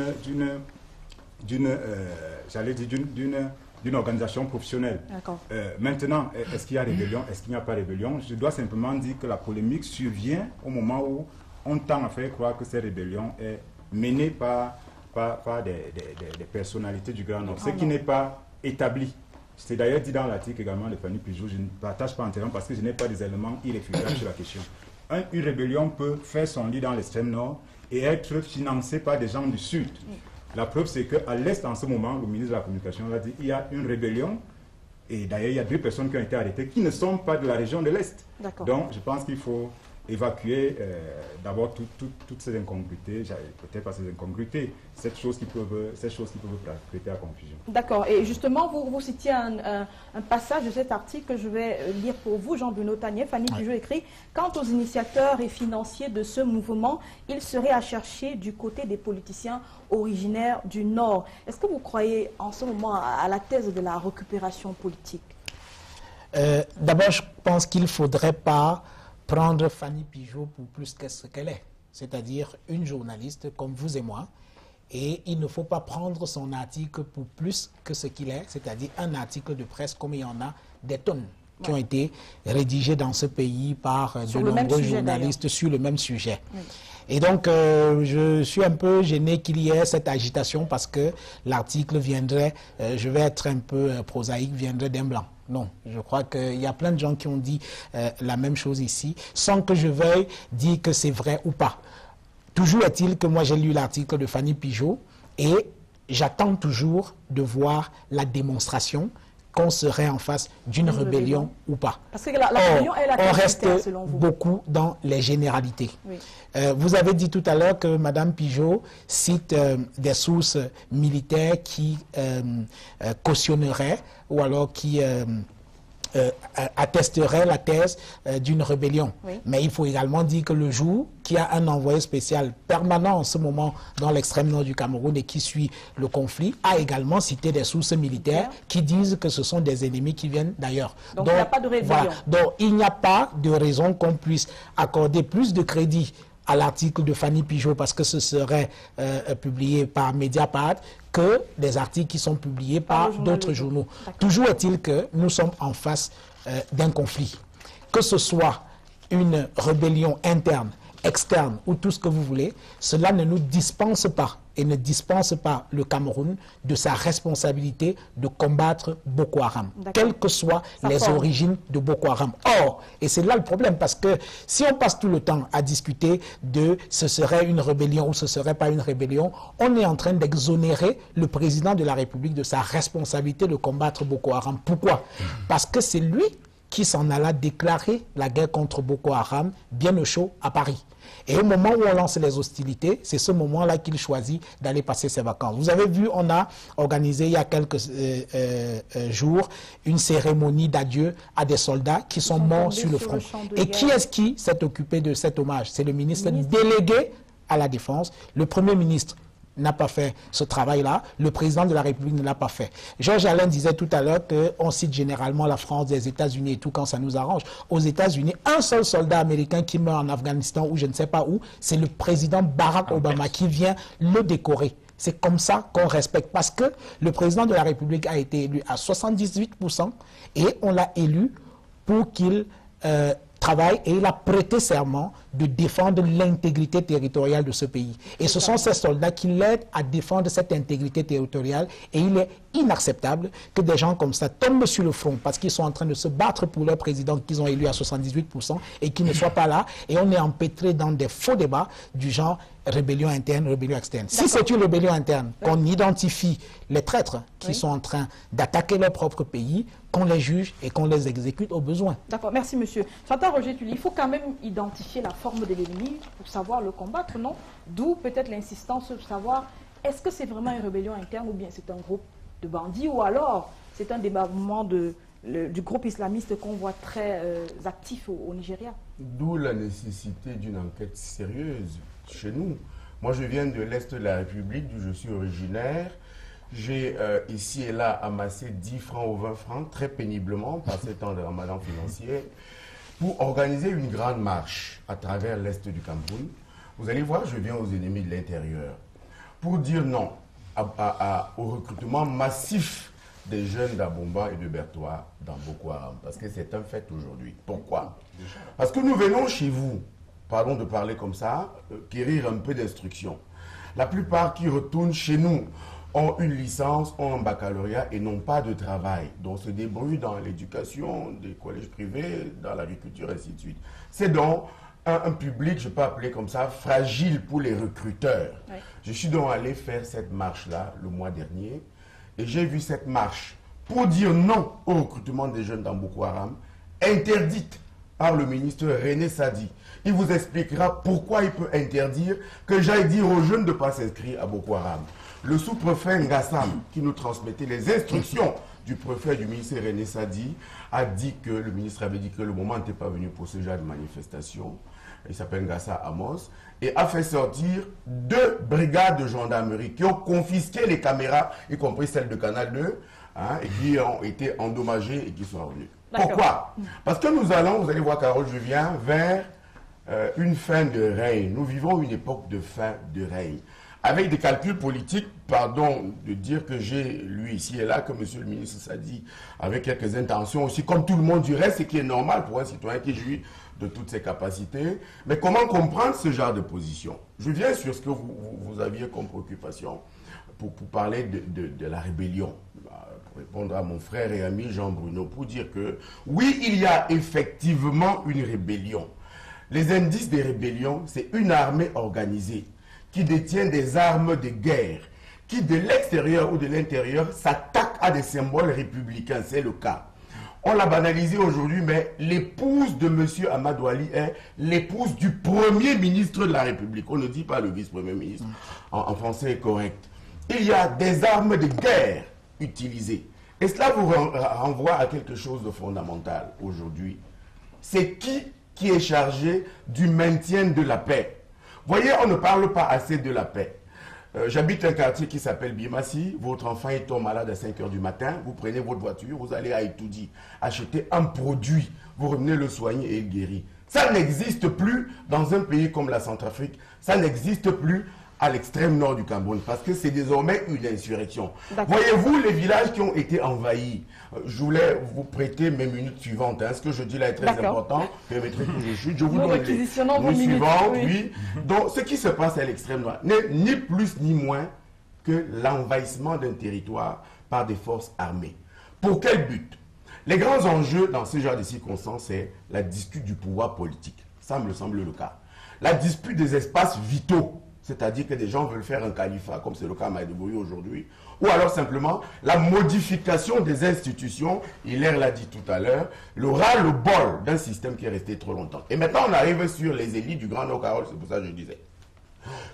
organisation professionnelle. Maintenant, est-ce qu'il y a rébellion, est-ce qu'il n'y a pas rébellion? Je dois simplement dire que la polémique survient au moment où on tend à faire croire que cette rébellion est menée par des personnalités du Grand Nord, ce qui n'est pas établi. C'est d'ailleurs dit dans l'article également de Fanny Pigeot, je ne partage pas entièrement parce que je n'ai pas des éléments irréfutables sur la question. Une rébellion peut faire son lit dans l'extrême nord et être financée par des gens du sud. La preuve, c'est qu'à l'est, en ce moment, le ministre de la Communication l'a dit, il y a une rébellion. Et d'ailleurs, il y a 2 personnes qui ont été arrêtées qui ne sont pas de la région de l'Est. Donc, je pense qu'il faut évacuer d'abord toutes ces incongruités, peut-être pas ces incongruités, ces choses qui peuvent prêter à confusion. D'accord. Et justement, vous citiez un passage de cet article que je vais lire pour vous, Jean-Bruno Tanier. Fanny Pigeot écrit « Quant aux initiateurs et financiers de ce mouvement, ils seraient à chercher du côté des politiciens originaires du Nord. » Est-ce que vous croyez en ce moment à la thèse de la récupération politique? D'abord, je pense qu'il ne faudrait pas prendre Fanny Pigeot pour plus que ce qu'elle est, c'est-à-dire une journaliste comme vous et moi, et il ne faut pas prendre son article pour plus que ce qu'il est, c'est-à-dire un article de presse comme il y en a des tonnes qui ont été rédigés dans ce pays par de nombreux journalistes sur le même sujet. Et donc, je suis un peu gêné qu'il y ait cette agitation parce que l'article viendrait, je vais être un peu prosaïque, viendrait d'un blanc. Non, je crois qu'il y a plein de gens qui ont dit la même chose ici, sans que je veuille dire que c'est vrai ou pas. Toujours est-il que moi j'ai lu l'article de Fanny Pigeot et j'attends toujours de voir la démonstration qu'on serait en face d'une rébellion ou pas. Parce que la rébellion est la on reste critère, selon vous. beaucoup dans les généralités. Oui. Vous avez dit tout à l'heure que Mme Pigeot cite des sources militaires qui cautionneraient ou alors qui attesterait la thèse d'une rébellion. Oui. Mais il faut également dire que le jour qu'il y a un envoyé spécial permanent en ce moment dans l'extrême nord du Cameroun et qui suit le conflit, a également cité des sources militaires qui disent que ce sont des ennemis qui viennent d'ailleurs. Donc il n'y a pas de rébellion. Voilà. Donc il n'y a pas de raison qu'on puisse accorder plus de crédit à l'article de Fanny Pigeot parce que ce serait publié par Mediapart que des articles qui sont publiés par d'autres journaux. Toujours est-il que nous sommes en face d'un conflit. Que ce soit une rébellion interne, externe ou tout ce que vous voulez, cela ne nous dispense pas et ne dispense pas le Cameroun de sa responsabilité de combattre Boko Haram, quelles que soient les origines de Boko Haram. Or, et c'est là le problème, parce que si on passe tout le temps à discuter de ce serait une rébellion ou ce serait pas une rébellion, on est en train d'exonérer le président de la République de sa responsabilité de combattre Boko Haram. Pourquoi? Parce que c'est lui qui s'en alla déclarer la guerre contre Boko Haram bien au chaud à Paris. Et au moment où on lance les hostilités, c'est ce moment-là qu'il choisit d'aller passer ses vacances. Vous avez vu, on a organisé il y a quelques jours une cérémonie d'adieu à des soldats qui sont morts sur le front. Et qui est-ce qui s'est occupé de cet hommage? C'est le ministre délégué à la Défense, le Premier ministre n'a pas fait ce travail-là, le président de la République ne l'a pas fait. Georges Alain disait tout à l'heure qu'on cite généralement la France, les États-Unis et tout quand ça nous arrange. Aux États-Unis, un seul soldat américain qui meurt en Afghanistan ou je ne sais pas où, c'est le président Barack Obama qui vient le décorer. C'est comme ça qu'on respecte, parce que le président de la République a été élu à 78% et on l'a élu pour qu'il travaille et il a prêté serment de défendre l'intégrité territoriale de ce pays. Et ce sont ces soldats qui l'aident à défendre cette intégrité territoriale et il est inacceptable que des gens comme ça tombent sur le front parce qu'ils sont en train de se battre pour leur président qu'ils ont élu à 78% et qu'ils ne soient pas là et on est empêtré dans des faux débats du genre rébellion interne, rébellion externe. Si c'est une rébellion interne, qu'on identifie les traîtres qui sont en train d'attaquer leur propre pays, qu'on les juge et qu'on les exécute au besoin. D'accord, merci monsieur. Chantal Roger Tully, il faut quand même identifier la forme de l'ennemi pour savoir le combattre, non? D'où peut-être l'insistance de savoir est-ce que c'est vraiment une rébellion interne ou bien c'est un groupe de bandits ou alors c'est un débarquement du groupe islamiste qu'on voit très actif au Nigeria. D'où la nécessité d'une enquête sérieuse chez nous. Moi, je viens de l'Est de la République, d'où je suis originaire. J'ai ici et là amassé 10 francs ou 20 francs, très péniblement, par ces temps de ramadan financier, pour organiser une grande marche à travers l'Est du Cameroun. Vous allez voir, je viens aux ennemis de l'intérieur. Pour dire non au recrutement massif des jeunes d'Abomba et de Bertois dans Boko Haram. Parce que c'est un fait aujourd'hui. Pourquoi? Parce que nous venons chez vous, pardon de parler comme ça, quérir un peu d'instruction. La plupart qui retournent chez nous ont une licence, ont un baccalauréat et n'ont pas de travail. Donc se débrouillent dans l'éducation, des collèges privés, dans l'agriculture, ainsi de suite. C'est donc un public, je peux appeler comme ça, fragile pour les recruteurs. Oui. Je suis donc allé faire cette marche-là le mois dernier et j'ai vu cette marche pour dire non au recrutement des jeunes dans Boko Haram, interdite par le ministre René Sadi. Il vous expliquera pourquoi il peut interdire que j'aille dire aux jeunes de ne pas s'inscrire à Boko Haram. Le sous-préfet Ngassam, qui nous transmettait les instructions du préfet du ministère René Sadi, a dit que le ministre avait dit que le moment n'était pas venu pour ce genre de manifestation. Il s'appelle Ngassa Amos, et a fait sortir 2 brigades de gendarmerie qui ont confisqué les caméras, y compris celles de Canal 2, hein, et qui ont été endommagées et qui sont revenues. Pourquoi? Parce que nous allons, vous allez voir Carole, je viens vers une fin de règne. Nous vivons une époque de fin de règne. Avec des calculs politiques, pardon de dire que j'ai lu ici et là, que monsieur le ministre Sadi, avec quelques intentions aussi, comme tout le monde du reste, ce qui est normal pour un citoyen qui jouit de toutes ses capacités. Mais comment comprendre ce genre de position? Je viens sur ce que vous aviez comme préoccupation pour parler de la rébellion. Pour répondre à mon frère et ami Jean Bruno, pour dire que oui, il y a effectivement une rébellion. Les indices des rébellions, c'est une armée organisée qui détient des armes de guerre, qui de l'extérieur ou de l'intérieur s'attaque a des symboles républicains, c'est le cas. On l'a banalisé aujourd'hui, mais l'épouse de M. Amadou Ali est l'épouse du premier ministre de la République. On ne dit pas le vice-premier ministre, en français est correct. Il y a des armes de guerre utilisées. Et cela vous renvoie à quelque chose de fondamental aujourd'hui. C'est qui est chargé du maintien de la paix. Voyez, on ne parle pas assez de la paix. J'habite un quartier qui s'appelle Bimassi. Votre enfant est malade à 5 h du matin. Vous prenez votre voiture, vous allez à Itoudi acheter un produit. Vous revenez le soigner et il guérit. Ça n'existe plus dans un pays comme la Centrafrique. Ça n'existe plus à l'extrême nord du Cameroun, parce que c'est désormais une insurrection. Voyez-vous les villages qui ont été envahis. Je voulais vous prêter mes minutes suivantes. Ce que je dis là est très important. Permettez que je chute. Je vous donne les minutes suivantes. Oui. Donc, ce qui se passe à l'extrême nord n'est ni plus ni moins que l'envahissement d'un territoire par des forces armées. Pour quel but? Les grands enjeux dans ce genre de circonstances, c'est la dispute du pouvoir politique. Ça me semble le cas. La dispute des espaces vitaux. C'est-à-dire que des gens veulent faire un califat, comme c'est le cas à Maïdougouri aujourd'hui, ou alors simplement la modification des institutions, Hilaire l'a dit tout à l'heure, le ras-le-bol d'un système qui est resté trop longtemps. Et maintenant, on arrive sur les élites du Grand Nord, Carole, c'est pour ça que je disais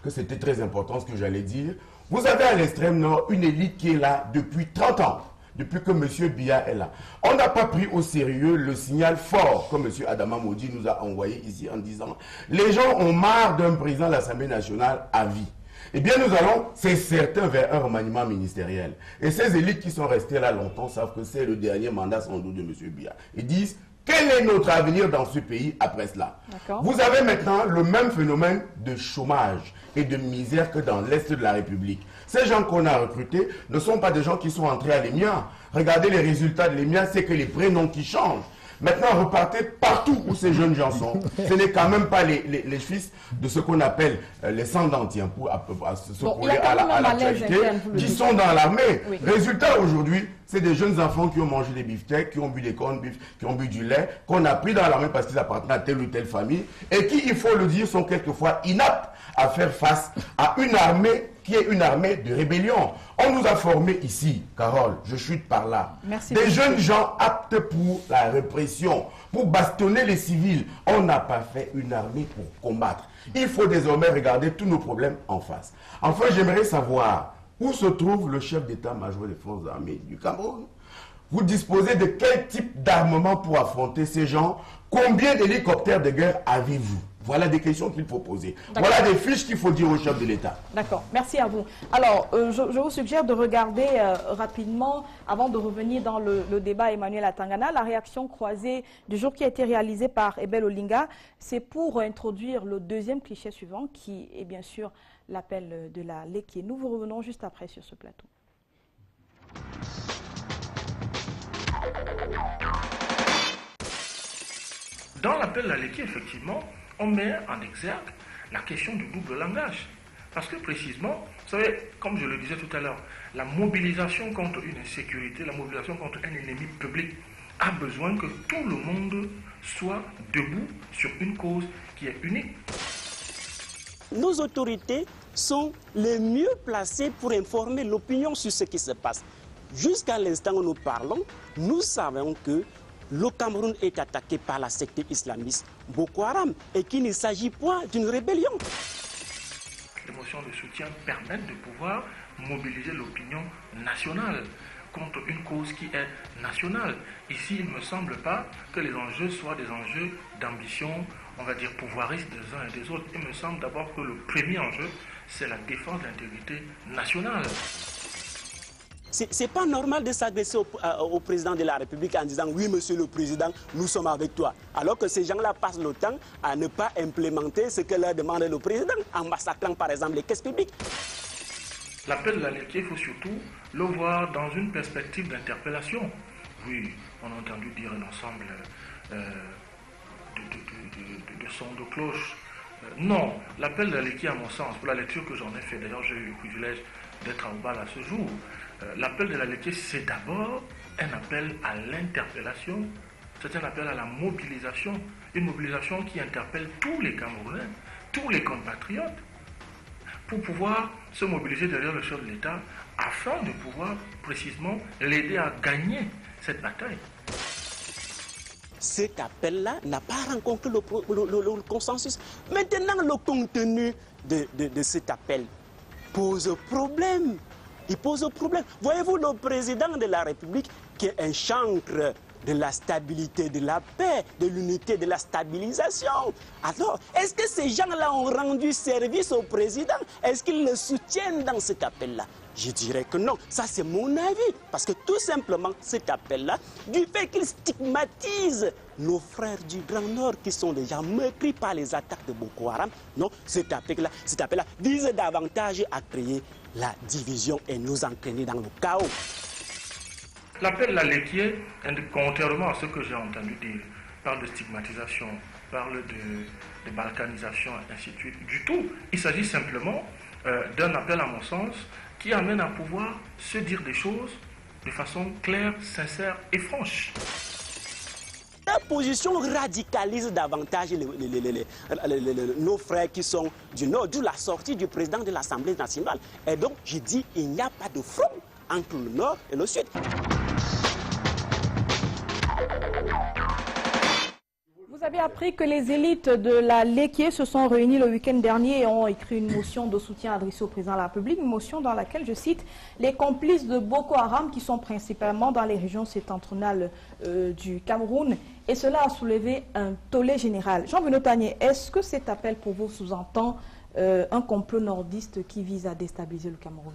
que c'était très important ce que j'allais dire. Vous avez à l'extrême nord une élite qui est là depuis 30 ans. Depuis que M. Biya est là. On n'a pas pris au sérieux le signal fort que M. Adama Maudit nous a envoyé ici en disant les gens ont marre d'un président de l'Assemblée nationale à vie. Eh bien, nous allons, c'est certain, vers un remaniement ministériel. Et ces élites qui sont restées là longtemps savent que c'est le dernier mandat sans doute de M. Biya. Ils disent quel est notre avenir dans ce pays après cela? Vous avez maintenant le même phénomène de chômage et de misère que dans l'Est de la République. Ces gens qu'on a recrutés ne sont pas des gens qui sont entrés à l'EMIA. Regardez les résultats de l'EMIA, c'est que les prénoms qui changent. Maintenant, repartez partout où ces jeunes gens sont. Ce n'est quand même pas les fils de ce qu'on appelle les sans-dentiens, pour se coller à l'actualité, qui sont dans l'armée. Oui. Résultat, aujourd'hui, c'est des jeunes enfants qui ont mangé des beefsteaks, qui ont bu des corned beef, qui ont bu du lait, qu'on a pris dans l'armée parce qu'ils appartenaient à telle ou telle famille, et qui, il faut le dire, sont quelquefois inaptes à faire face à une armée qui est une armée de rébellion. On nous a formés ici, Carole, je chute par là. Merci des jeunes gens aptes pour la répression, pour bastonner les civils. On n'a pas fait une armée pour combattre. Il faut désormais regarder tous nos problèmes en face. Enfin, j'aimerais savoir où se trouve le chef d'état-major des forces armées du Cameroun. Vous disposez de quel type d'armement pour affronter ces gens? Combien d'hélicoptères de guerre avez-vous? Voilà des questions qu'il faut poser. Voilà des fiches qu'il faut dire au chef de l'État. D'accord, merci à vous. Alors, je vous suggère de regarder rapidement, avant de revenir dans le débat Emmanuel Atangana, la réaction croisée du jour qui a été réalisée par Ebel Olinga. C'est pour introduire le deuxième cliché suivant, qui est bien sûr l'appel de la Léquié. Nous vous revenons juste après sur ce plateau. Dans l'appel de la Léquié, effectivement, on met en exergue la question du double langage. Parce que précisément, vous savez, comme je le disais tout à l'heure, la mobilisation contre une insécurité, la mobilisation contre un ennemi public a besoin que tout le monde soit debout sur une cause qui est unique. Nos autorités sont les mieux placées pour informer l'opinion sur ce qui se passe. Jusqu'à l'instant où nous parlons, nous savons que le Cameroun est attaqué par la secte islamiste Boko Haram et qu'il ne s'agit point d'une rébellion. Les motions de soutien permettent de pouvoir mobiliser l'opinion nationale contre une cause qui est nationale. Ici, il ne me semble pas que les enjeux soient des enjeux d'ambition, on va dire pouvoiriste des uns et des autres. Il me semble d'abord que le premier enjeu, c'est la défense de l'intégrité nationale. C'est pas normal de s'adresser au président de la République en disant « Oui, monsieur le président, nous sommes avec toi ». Alors que ces gens-là passent le temps à ne pas implémenter ce que leur demande le président, en massacrant par exemple les caisses publiques. L'appel de la Léquié, il faut surtout le voir dans une perspective d'interpellation. Oui, on a entendu dire un ensemble de sons de cloche. Non, l'appel de la Léquié, à mon sens, pour la lecture que j'en ai fait, d'ailleurs j'ai eu le privilège d'être à Oubal à ce jour, l'appel de la Léquié, c'est d'abord un appel à l'interpellation, c'est un appel à la mobilisation, une mobilisation qui interpelle tous les Camerounais, tous les compatriotes, pour pouvoir se mobiliser derrière le chef de l'État afin de pouvoir précisément l'aider à gagner cette bataille. Cet appel-là n'a pas rencontré le consensus. Maintenant, le contenu de cet appel pose problème. Il pose problème. Voyez-vous, le président de la République, qui est un chancre de la stabilité, de la paix, de l'unité, de la stabilisation. Alors, est-ce que ces gens-là ont rendu service au président? Est-ce qu'ils le soutiennent dans cet appel-là? Je dirais que non. Ça, c'est mon avis. Parce que tout simplement, cet appel-là, du fait qu'il stigmatise nos frères du Grand Nord qui sont déjà meurtris par les attaques de Boko Haram, non, cet appel-là vise davantage à créer la division et nous entraîner dans le chaos. L'appel Lalekye, contrairement à ce que j'ai entendu dire, parle de stigmatisation, parle de balkanisation, ainsi de suite. Du tout. Il s'agit simplement d'un appel, à mon sens, qui amène à pouvoir se dire des choses de façon claire, sincère et franche. La position radicalise davantage nos frères qui sont du Nord, d'où la sortie du président de l'Assemblée nationale. Et donc, je dis, il n'y a pas de front entre le Nord et le Sud. Vous avez appris que les élites de la Lalekye se sont réunies le week-end dernier et ont écrit une motion de soutien adressée au président de la République, une motion dans laquelle, je cite, les complices de Boko Haram qui sont principalement dans les régions septentrionales du Cameroun, et cela a soulevé un tollé général. Jean-Benoît Tanier, est-ce que cet appel pour vous sous-entend un complot nordiste qui vise à déstabiliser le Cameroun?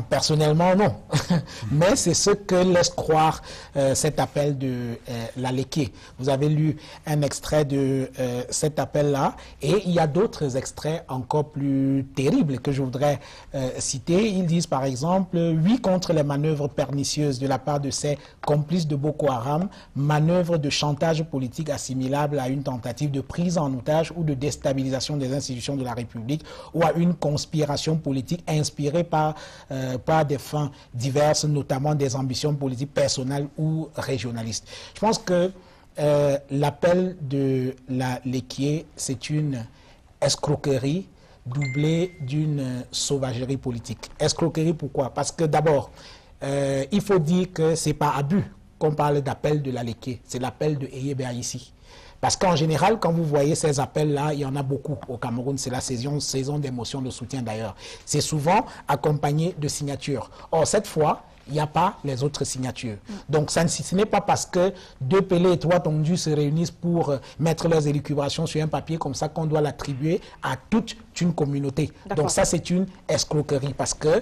Personnellement, non. Mais c'est ce que laisse croire cet appel de Lalekye. Vous avez lu un extrait de cet appel-là et il y a d'autres extraits encore plus terribles que je voudrais citer. Ils disent par exemple, oui contre les manœuvres pernicieuses de la part de ces complices de Boko Haram, manœuvres de chantage politique assimilables à une tentative de prise en otage ou de déstabilisation des institutions de la République ou à une conspiration politique inspirée par des fins diverses, notamment des ambitions politiques personnelles ou régionalistes. Je pense que l'appel de la Lalekye, c'est une escroquerie doublée d'une sauvagerie politique. Escroquerie, pourquoi? Parce que d'abord, il faut dire que ce n'est pas abus qu'on parle d'appel de la Lalekye, c'est l'appel de Eyebe Aïssi. Parce qu'en général, quand vous voyez ces appels-là, il y en a beaucoup au Cameroun. C'est la saison des motions de soutien d'ailleurs. C'est souvent accompagné de signatures. Or, cette fois, il n'y a pas les autres signatures. Donc, ce n'est pas parce que deux Pelé et trois tondus se réunissent pour mettre leurs élucubrations sur un papier comme ça qu'on doit l'attribuer à toute une communauté. Donc, ça, c'est une escroquerie parce que,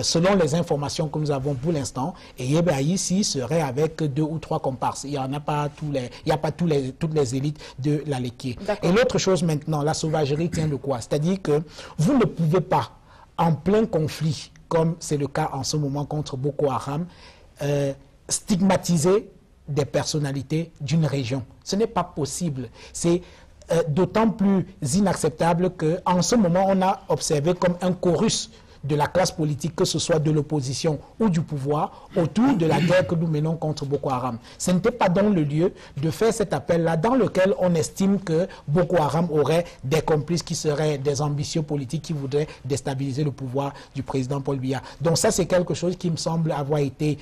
selon les informations que nous avons pour l'instant, Eyebe Aïssi serait avec 2 ou 3 comparses. Il n'y a pas toutes les élites de la Lalekye. Et l'autre chose maintenant, la sauvagerie tient de quoi? C'est-à-dire que vous ne pouvez pas, en plein conflit, comme c'est le cas en ce moment contre Boko Haram, stigmatiser des personnalités d'une région. Ce n'est pas possible. C'est d'autant plus inacceptable qu'en ce moment, on a observé comme un chorus de la classe politique, que ce soit de l'opposition ou du pouvoir, autour de la guerre que nous menons contre Boko Haram. Ce n'était pas donc le lieu de faire cet appel-là dans lequel on estime que Boko Haram aurait des complices qui seraient des ambitieux politiques qui voudraient déstabiliser le pouvoir du président Paul Biya. Donc ça, c'est quelque chose qui me semble avoir été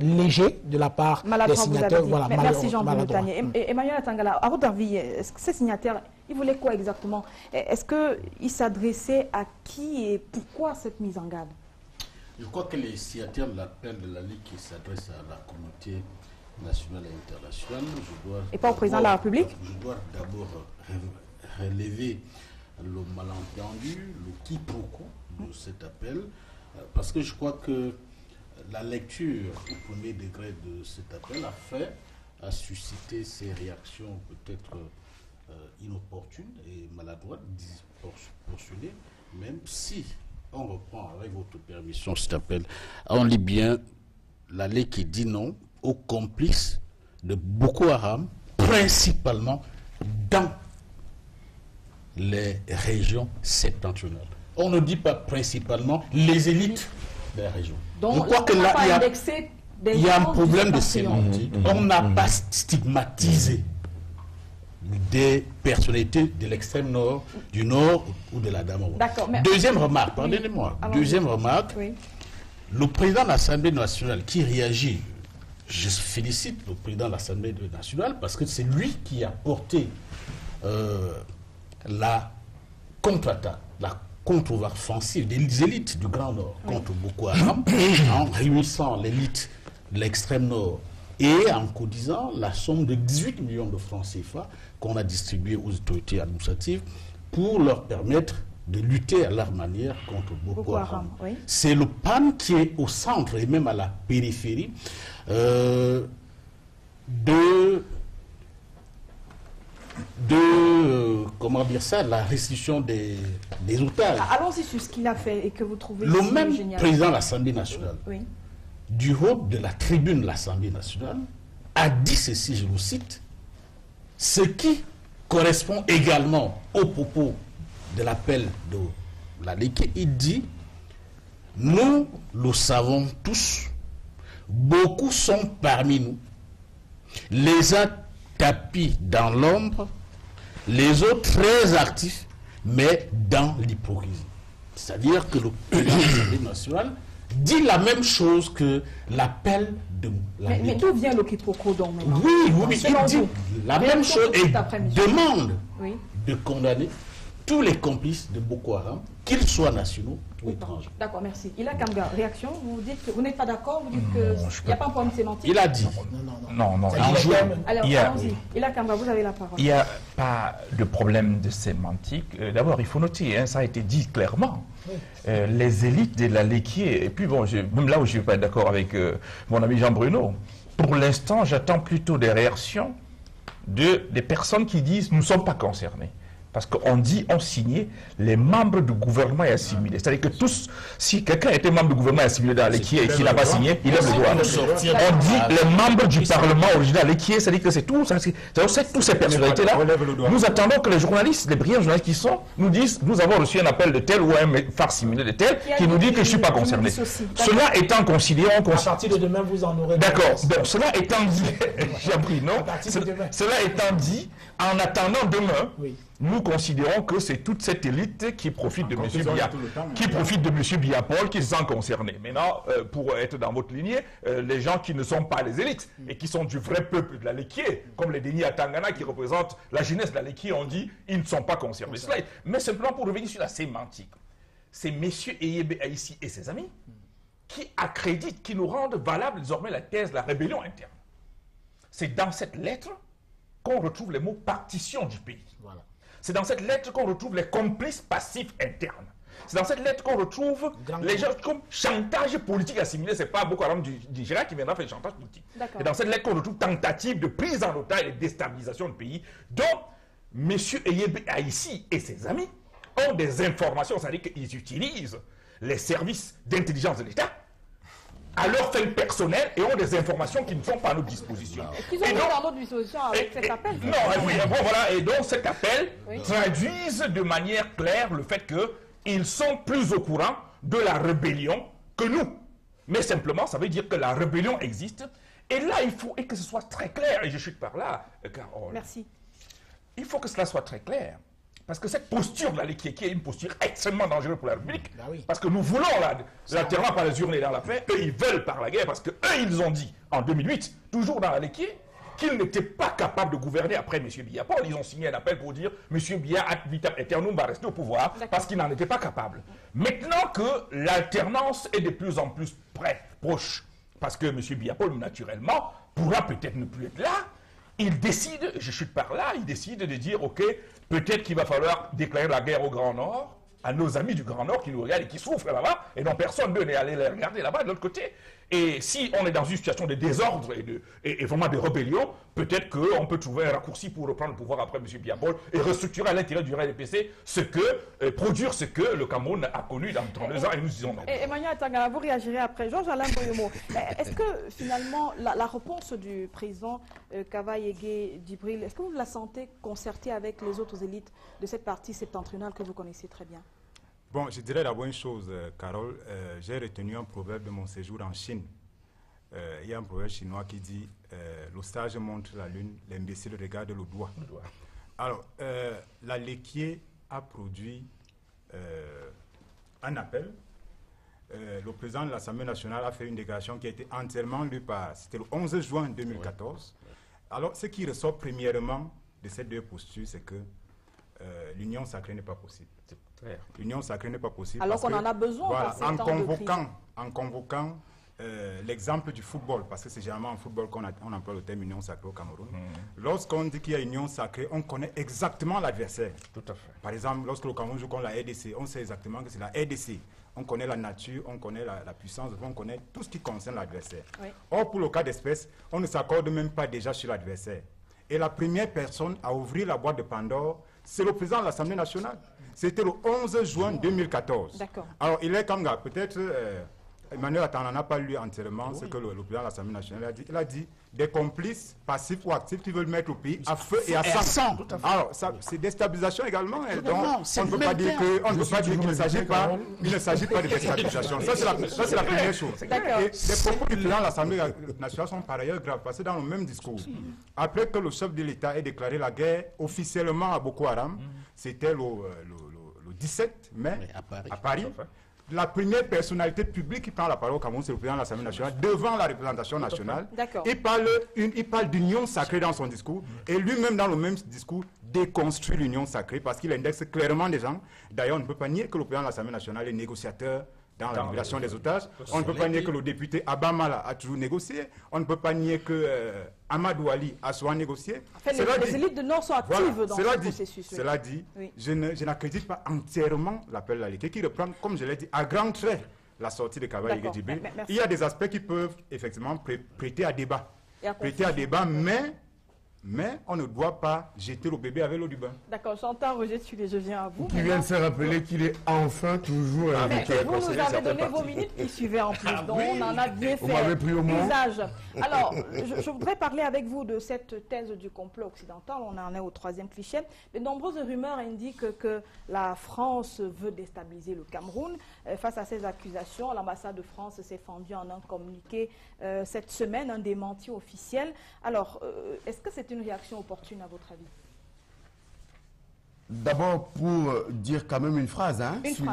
léger de la part des signataires. Voilà, merci Jean-Benoît Tanier. Emmanuel Atangala, à votre avis, est-ce que ces signataires, ils voulaient quoi exactement? Est-ce qu'ils s'adressaient à qui et pourquoi cette mise en garde? Je crois que les signataires de l'appel de la Ligue qui s'adresse à la communauté nationale et internationale, et pas au président de la République? Je dois d'abord relever le malentendu, le quiproquo de cet appel, parce que je crois que la lecture au premier degré de cet appel a suscité ces réactions peut-être inopportunes et maladroites, disproportionnées, même si on reprend avec votre permission cet appel, on lit bien la loi qui dit non aux complices de Boko Haram, principalement dans les régions septentrionales. On ne dit pas principalement les élites des régions. Donc, je crois que là, il y a un problème de sémantique. On n'a pas stigmatisé des personnalités de l'extrême nord, du nord ou de la Damaroune. Deuxième remarque, pardonnez-moi, deuxième remarque, le président de l'Assemblée nationale qui réagit, je félicite le président de l'Assemblée nationale parce que c'est lui qui a porté la contre-attaque, la contre-offensive des élites du Grand Nord contre Boko Haram en réunissant l'élite de l'extrême nord et en codisant la somme de 18 millions de francs CFA qu'on a distribué aux autorités administratives pour leur permettre de lutter à leur manière contre Boko Haram. C'est le PAN qui est au centre et même à la périphérie comment dire ça, la restitution des otages. Allons-y sur ce qu'il a fait et que vous trouvez le même génial. Président de l'Assemblée nationale, du haut de la tribune de l'Assemblée nationale, a dit ceci, je vous cite, ce qui correspond également au propos de l'appel de la Léké. Il dit, nous le savons tous, beaucoup sont parmi nous, les uns tapis dans l'ombre, les autres très actifs, mais dans l'hypocrisie. C'est-à-dire que le président de l'Assemblée nationale dit la même chose que l'appel de la Léké. Mais d'où vient le quiproquo donc maintenant? Oui, il dit la même chose et demande de condamner tous les complices de Boko Haram, qu'ils soient nationaux ou étrangers. D'accord, merci. Ila Kanga, réaction, vous dites que vous n'êtes pas d'accord, vous dites qu'il n'y a pas un problème sémantique. Il a dit. Non. Alors, allons-y. Ila Kanga, vous avez la parole. Il n'y a pas de problème de sémantique. D'abord, il faut noter, ça a été dit clairement. Les élites de la Léké, et puis bon, même là où je ne suis pas d'accord avec mon ami Jean Bruno, pour l'instant, j'attends plutôt des réactions des personnes qui disent nous ne sommes pas concernés. Parce qu'on dit, on signait les membres du gouvernement et assimilés. C'est-à-dire que tous, si quelqu'un était membre du gouvernement et assimilé dans la Léké et qu'il n'a pas signé, il lève le doigt. On dit les membres du Parlement original Léké, c'est-à-dire que c'est tout, c'est tous ces personnalités-là. Nous attendons que les journalistes, les brillants journalistes qui sont, nous disent, nous avons reçu un appel de tel ou un phare similaire de tel qui nous dit que je ne suis pas concerné. Cela étant considéré, à partir de demain, vous en aurez. D'accord. Donc cela étant dit, j'ai appris, non. Cela étant dit, en attendant demain, nous considérons que c'est toute cette élite qui profite de M. Biapol, qui se sent concernés. Maintenant, pour être dans votre lignée, les gens qui ne sont pas les élites et qui sont du vrai peuple de la Léké, comme les Dénis à Tangana qui représentent la jeunesse de la Léké, on dit ils ne sont pas concernés. Mais simplement pour revenir sur la sémantique, c'est M. Eyebe Aïssi et ses amis qui accréditent, qui nous rendent valable désormais la thèse de la rébellion interne. C'est dans cette lettre qu'on retrouve les mots partition du pays. Voilà. C'est dans cette lettre qu'on retrouve les complices passifs internes. C'est dans cette lettre qu'on retrouve les gens comme chantage politique assimilé. Ce n'est pas Boko Haram du Nigeria qui viendra faire chantage politique. C'est dans cette lettre qu'on retrouve tentative de prise en otage et de déstabilisation du pays. Donc, M. Eyebe Aïssi et ses amis ont des informations, c'est-à-dire qu'ils utilisent les services d'intelligence de l'État à leur fin personnelle et ont des informations qui ne sont pas à notre disposition. Qu'ils ont mis dans notre disposition avec cet appel. Non, bon, voilà, et donc cet appel traduise de manière claire le fait qu'ils sont plus au courant de la rébellion que nous. Mais simplement, ça veut dire que la rébellion existe. Et là, il faut que ce soit très clair, et je chute par là, Carole. Merci. Il faut que cela soit très clair. Parce que cette posture de la Léké, qui est une posture extrêmement dangereuse pour la République, parce que nous voulons l'alternance par les urnes et dans la paix, eux ils veulent par la guerre, parce qu'eux ils ont dit en 2008, toujours dans la Léké, qu'ils n'étaient pas capables de gouverner après M. Biapol. Ils ont signé un appel pour dire M. Biya ad vitam aeternum va rester au pouvoir, parce qu'ils n'en étaient pas capables. Maintenant que l'alternance est de plus en plus proche, parce que M. Biapol, naturellement, pourra peut-être ne plus être là, il décide, je chute par là, il décide de dire, ok, peut-être qu'il va falloir déclarer la guerre au Grand Nord, à nos amis du Grand Nord qui nous regardent et qui souffrent là-bas, et dont personne n'est allé les regarder là-bas de l'autre côté. Et si on est dans une situation de désordre et vraiment de rébellion, peut-être qu'on peut trouver un raccourci pour reprendre le pouvoir après M. Biapol et restructurer à l'intérieur du RDPC produire ce que le Cameroun a connu dans 32 ans et nous disons. Emmanuel Tangana, vous réagirez après. Georges-Alain Boyomo, est-ce que finalement la réponse du président Kava Yégué Djibril, est-ce que vous la sentez concertée avec les autres élites de cette partie septentrionale que vous connaissez très bien? Bon, je dirais d'abord une chose, Carole. J'ai retenu un proverbe de mon séjour en Chine. Il y a un proverbe chinois qui dit le sage montre la lune, l'imbécile regarde le doigt. Alors, la Lequier a produit un appel. Le président de l'Assemblée nationale a fait une déclaration qui a été entièrement lue par... C'était le 11 juin 2014. Oui. Alors, ce qui ressort premièrement de ces deux postures, c'est que l'union sacrée n'est pas possible. L'union sacrée n'est pas possible. Alors qu'on en a besoin. Voilà, en convoquant l'exemple du football, parce que c'est généralement en football qu'on emploie le terme union sacrée au Cameroun. Lorsqu'on dit qu'il y a union sacrée, on connaît exactement l'adversaire. Tout à fait. Par exemple, lorsque le Cameroun joue contre la RDC, on sait exactement que c'est la RDC. On connaît la nature, on connaît la puissance, on connaît tout ce qui concerne l'adversaire. Oui. Or, pour le cas d'espèce, on ne s'accorde même pas déjà sur l'adversaire. Et la première personne à ouvrir la boîte de Pandore, c'est le président de l'Assemblée nationale. C'était le 11 juin 2014. D'accord. Alors, il est comme peut-être... Emmanuel Attend n'en a pas lu entièrement ce que le président de l'Assemblée nationale a dit. Il a dit des complices passifs ou actifs qui veulent mettre le pays à feu et à sang. Alors, c'est déstabilisation également. Donc, on ne peut pas dire qu'il ne s'agit pas de déstabilisation. Ça, c'est la première chose. Et les propos du président de l'Assemblée nationale sont par ailleurs graves, parce que dans le même discours, après que le chef de l'État ait déclaré la guerre officiellement à Boko Haram, c'était le 17 mai à Paris. La première personnalité publique qui prend la parole au Cameroun, c'est le président de l'Assemblée nationale, devant la représentation nationale. Il parle d'union sacrée dans son discours, et lui-même, dans le même discours, déconstruit l'union sacrée, parce qu'il indexe clairement des gens. D'ailleurs, on ne peut pas nier que le président de l'Assemblée nationale est négociateur dans la libération des otages. On ne peut pas nier que le député Abamala a toujours négocié. On ne peut pas nier que Amadou Ali a souvent négocié. Enfin, les élites de Nord sont actives dans ce processus. Cela dit, oui. Je n'accrédite pas entièrement l'appel de la Lequier, qui reprend, comme je l'ai dit, à grands traits la sortie de Kava Yégué Djibril. Il y a des aspects qui peuvent effectivement prêter à débat. Mais on ne doit pas jeter le bébé avec l'eau du bain. D'accord, j'entends Roger Tulé, je viens à vous. Qui vient de se rappeler qu'il est enfin toujours invité. Vous nous avez donné vos minutes qui suivaient en plus, donc on en a bien fait usage. Alors, je voudrais parler avec vous de cette thèse du complot occidental. On en est au 3e cliché. De nombreuses rumeurs indiquent que la France veut déstabiliser le Cameroun. Face à ces accusations, l'ambassade de France s'est fendue en un communiqué cette semaine, un démenti officiel. Alors, est-ce que c'est une réaction opportune à votre avis? D'abord, pour dire quand même une phrase,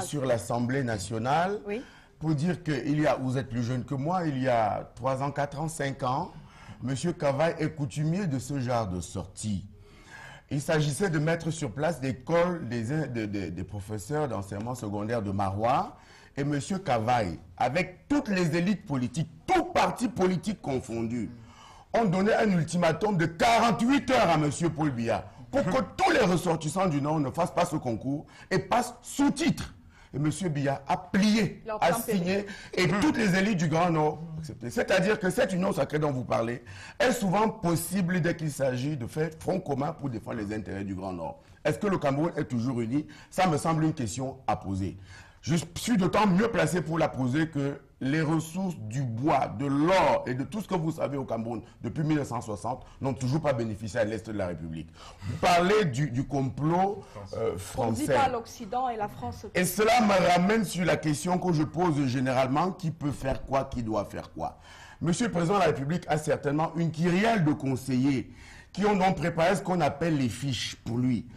sur l'Assemblée nationale, oui. Pour dire qu'il y a, vous êtes plus jeune que moi, il y a 3 ans, 4 ans, 5 ans, M. Kavaï est coutumier de ce genre de sortie. Il s'agissait de mettre sur place l'école des professeurs d'enseignement secondaire de Marois, et M. Kavaï, avec toutes les élites politiques, tous partis politiques confondus, ont donné un ultimatum de 48 heures à M. Paul Biya pour que tous les ressortissants du Nord ne fassent pas ce concours et passent sous titre. Et M. Biya a plié, a signé, et toutes les élites du Grand Nord accepté. C'est-à-dire que cette union sacrée dont vous parlez est souvent possible dès qu'il s'agit de faire front commun pour défendre les intérêts du Grand Nord. Est-ce que le Cameroun est toujours uni? Ça me semble une question à poser. Je suis d'autant mieux placé pour la poser que les ressources du bois, de l'or et de tout ce que vous savez au Cameroun depuis 1960 n'ont toujours pas bénéficié à l'Est de la République. Vous parlez du complot français. On dit pas l'Occident et la France. Et cela me ramène sur la question que je pose généralement, qui peut faire quoi, qui doit faire quoi. Monsieur le Président de la République a certainement une kyrielle de conseillers qui ont donc préparé ce qu'on appelle les fiches pour lui.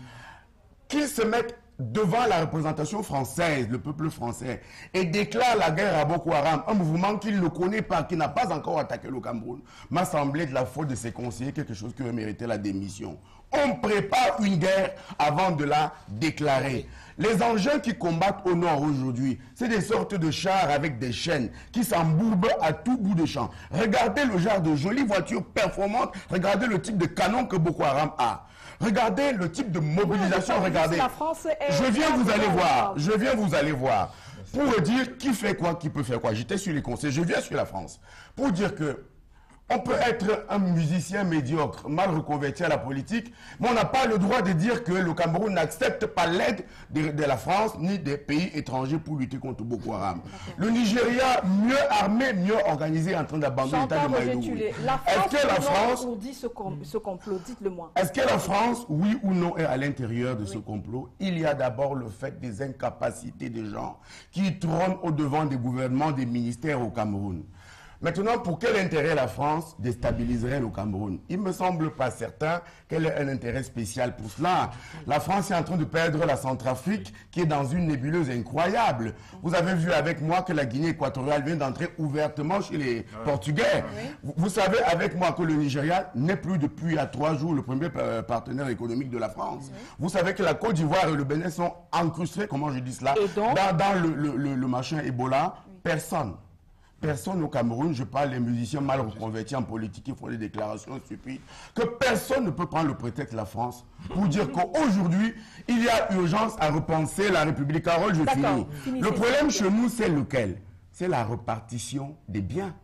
Qu'ils se mettent devant la représentation française, le peuple français, et déclare la guerre à Boko Haram, un mouvement qu'il ne connaît pas, qui n'a pas encore attaqué le Cameroun, m'a semblé de la faute de ses conseillers quelque chose qui aurait mérité la démission. On prépare une guerre avant de la déclarer. Les engins qui combattent au nord aujourd'hui, c'est des sortes de chars avec des chaînes qui s'embourbent à tout bout de champ. Regardez le genre de jolies voitures performantes, regardez le type de canon que Boko Haram a. Regardez le type de mobilisation, regardez. Je viens vous allez voir. Pour dire qui fait quoi, qui peut faire quoi. J'étais sur les conseils, je viens sur la France. Pour dire que on peut être un musicien médiocre, mal reconverti à la politique, mais on n'a pas le droit de dire que le Cameroun n'accepte pas l'aide de la France ni des pays étrangers pour lutter contre Boko Haram. Le Nigeria, mieux armé, mieux organisé, est en train d'abandonner l'État de Maïdougou. Est-ce que la France dit ce complot? Dites-le-moi. Est-ce que la France, oui ou non, est à l'intérieur de ce complot? Il y a d'abord le fait des incapacités des gens qui trônent au-devant des gouvernements, des ministères au Cameroun. Maintenant, pour quel intérêt la France déstabiliserait le Cameroun? Il ne me semble pas certain qu'elle ait un intérêt spécial pour cela. La France est en train de perdre la Centrafrique qui est dans une nébuleuse incroyable. Vous avez vu avec moi que la Guinée équatoriale vient d'entrer ouvertement chez les Portugais. Vous savez avec moi que le Nigeria n'est plus depuis il y a 3 jours le premier partenaire économique de la France. Vous savez que la Côte d'Ivoire et le Bénin sont incrustés, comment je dis cela, dans le machin Ebola. Personne au Cameroun, je parle des musiciens mal reconvertis en politique qui font des déclarations stupides, que personne ne peut prendre le prétexte de la France pour dire qu'aujourd'hui, il y a urgence à repenser la République. Carole, je finis. Le problème chez nous, c'est lequel? C'est la répartition des biens.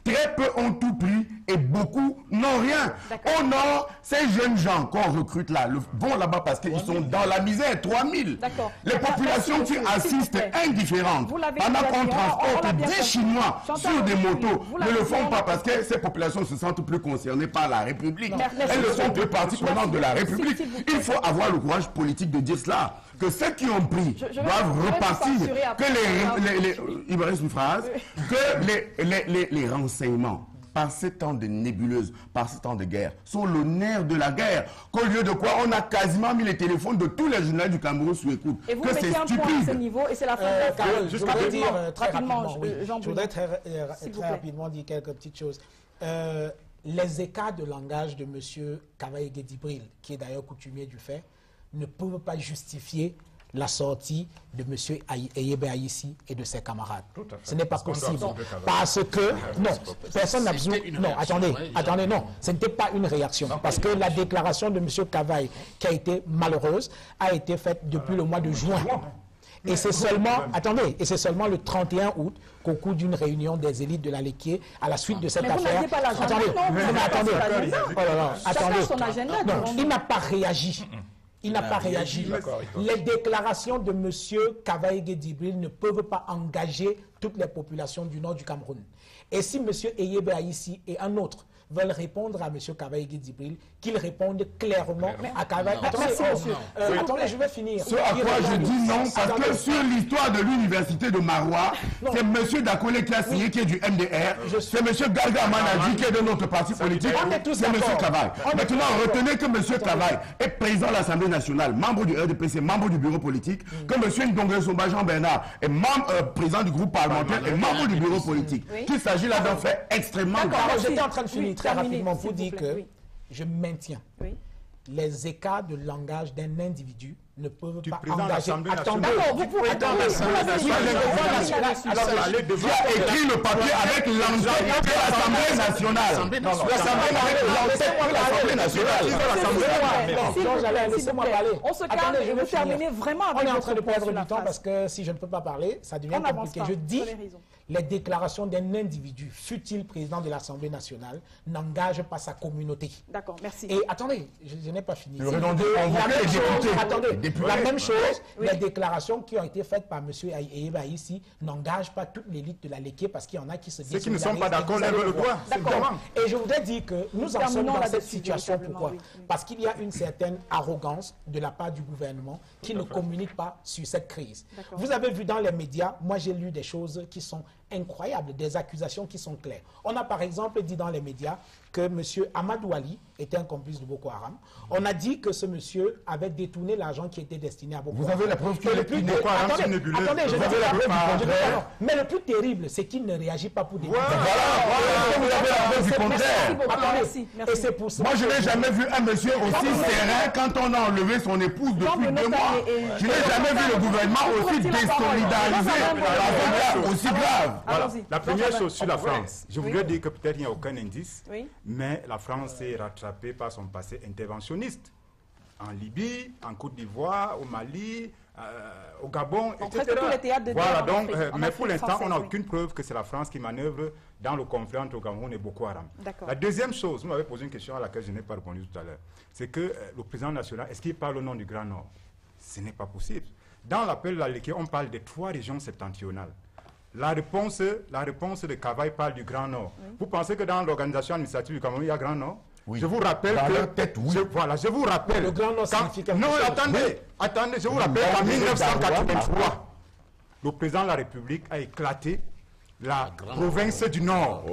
Très peu ont tout pris et beaucoup n'ont rien. Au nord, ces jeunes gens qu'on recrute là vont là-bas parce qu'ils sont dans la misère, 3000. Les populations qui assistent indifférentes. Pendant qu'on transporte 10 Chinois sur des motos, ne le font pas parce que ces populations se sentent plus concernées par la République. Elles ne sont plus partie prenante de la République. Il faut avoir le courage politique de dire cela. Que ceux qui ont pris doivent repartir. Il me reste une phrase. Que les renseignements, par ces temps de nébuleuse, par ces temps de guerre, sont le nerf de la guerre. Qu'au lieu de quoi, on a quasiment mis les téléphones de tous les journalistes du Cameroun sous écoute. Et vous mettez un point à ce niveau et c'est la fin de la je voudrais dire très rapidement, je voudrais très rapidement dire quelques petites choses. Les écarts de langage de M. Cavaye Guédibril, qui est d'ailleurs coutumier du fait, ne peuvent pas justifier la sortie de M. Eyebe Aïssi et de ses camarades. Ce n'est pas possible. Parce que, non, personne n'a besoin... Non, attendez, non, ce n'était pas une réaction. Parce que la déclaration de M. Cavaye, qui a été malheureuse, a été faite depuis le mois de juin. Et c'est seulement, et c'est seulement le 31 août qu'au cours d'une réunion des élites de la Léquier, à la suite de cette affaire... Non, il n'a pas réagi. Il n'a pas réagi. Les déclarations de M. Cavaye Guédibril ne peuvent pas engager toutes les populations du nord du Cameroun. Et si M. Eyebe Aïssi et un autre veulent répondre à M. Cavaye Guédibril, qu'ils répondent clairement à Cavaye. Attendez, je vais finir. Ce à quoi je dis non, parce que sur l'histoire de l'université de Marois, c'est M. Dakolé qui a signé, qui est du MDR, c'est M. Garga Manadji qui est de notre parti politique, c'est M. Cavaye. Maintenant, retenez que M. Cavaye est président de l'Assemblée nationale, membre du RDPC, membre du bureau politique, que M. Ndongé Somba Jean-Bernard est président du groupe parlementaire et membre du bureau politique. Qu'il s'agit là d'un fait extrêmement grave. J'étais en train de finir très rapidement pour dire que je maintiens les écarts de langage d'un individu ne peuvent pas engager... Attendez, vous pouvez attendre l'Assemblée nationale. Tu as écrit le papier avec l'ensemble de l'Assemblée nationale. L'Assemblée nationale. Laissez-moi parler. On se calme et vous terminez vraiment avec... On est en train de perdre du temps parce que si je ne peux pas parler, ça devient compliqué. Je dis, les déclarations d'un individu, fût-il président de l'Assemblée nationale, n'engagent pas sa communauté. D'accord, merci. Et attendez, je n'ai pas fini. Attendez. La même chose, les déclarations qui ont été faites par M. Eyebe Aïssi n'engagent pas toute l'élite de la Léquier parce qu'il y en a qui se désolidarisent. Ceux qui ne sont pas d'accord lèvent le doigt. Et je voudrais dire que nous en sommes dans cette situation. Pourquoi? Parce qu'il y a une certaine arrogance de la part du gouvernement qui ne communique pas sur cette crise. Vous avez vu dans les médias, moi j'ai lu des choses qui sont incroyables, des accusations qui sont claires. On a par exemple dit dans les médias que M. Amadou Ali était un complice de Boko Haram. On a dit que ce monsieur avait détourné l'argent qui était destiné à Boko Haram. Vous avez la preuve qu'il est Boko Haram, c'est nébuleux. Attendez, je vais la preuve. Mais le plus terrible, c'est qu'il ne réagit pas pour des... Voilà, vous avez la preuve du contraire. Et c'est pour ça. Moi, je n'ai jamais vu un monsieur aussi serein quand on a enlevé son épouse depuis 2 mois. Je n'ai jamais vu le gouvernement aussi désolidarisé dans un cas aussi grave. Voilà. La première chose sur la France, je voudrais dire que peut-être il n'y a aucun indice, mais la France est rattrapée par son passé interventionniste. En Libye, en Côte d'Ivoire, au Mali, au Gabon, etc. Voilà, donc, mais pour l'instant, on n'a aucune preuve que c'est la France qui manœuvre dans le conflit entre Cameroun et Boko Haram. La deuxième chose, vous m'avez posé une question à laquelle je n'ai pas répondu tout à l'heure, c'est que le président national, est-ce qu'il parle au nom du Grand Nord? Ce n'est pas possible. Dans l'appel de la Léquier, on parle des 3 régions septentrionales. La réponse de Cavaye parle du Grand Nord. Vous pensez que dans l'organisation administrative du Cameroun, il y a Grand Nord? Je vous rappelle je vous rappelle... Le Grand Nord signifie quelque chose. Non, attendez, je vous rappelle qu'en 1983, le président de la République a éclaté la province du Nord.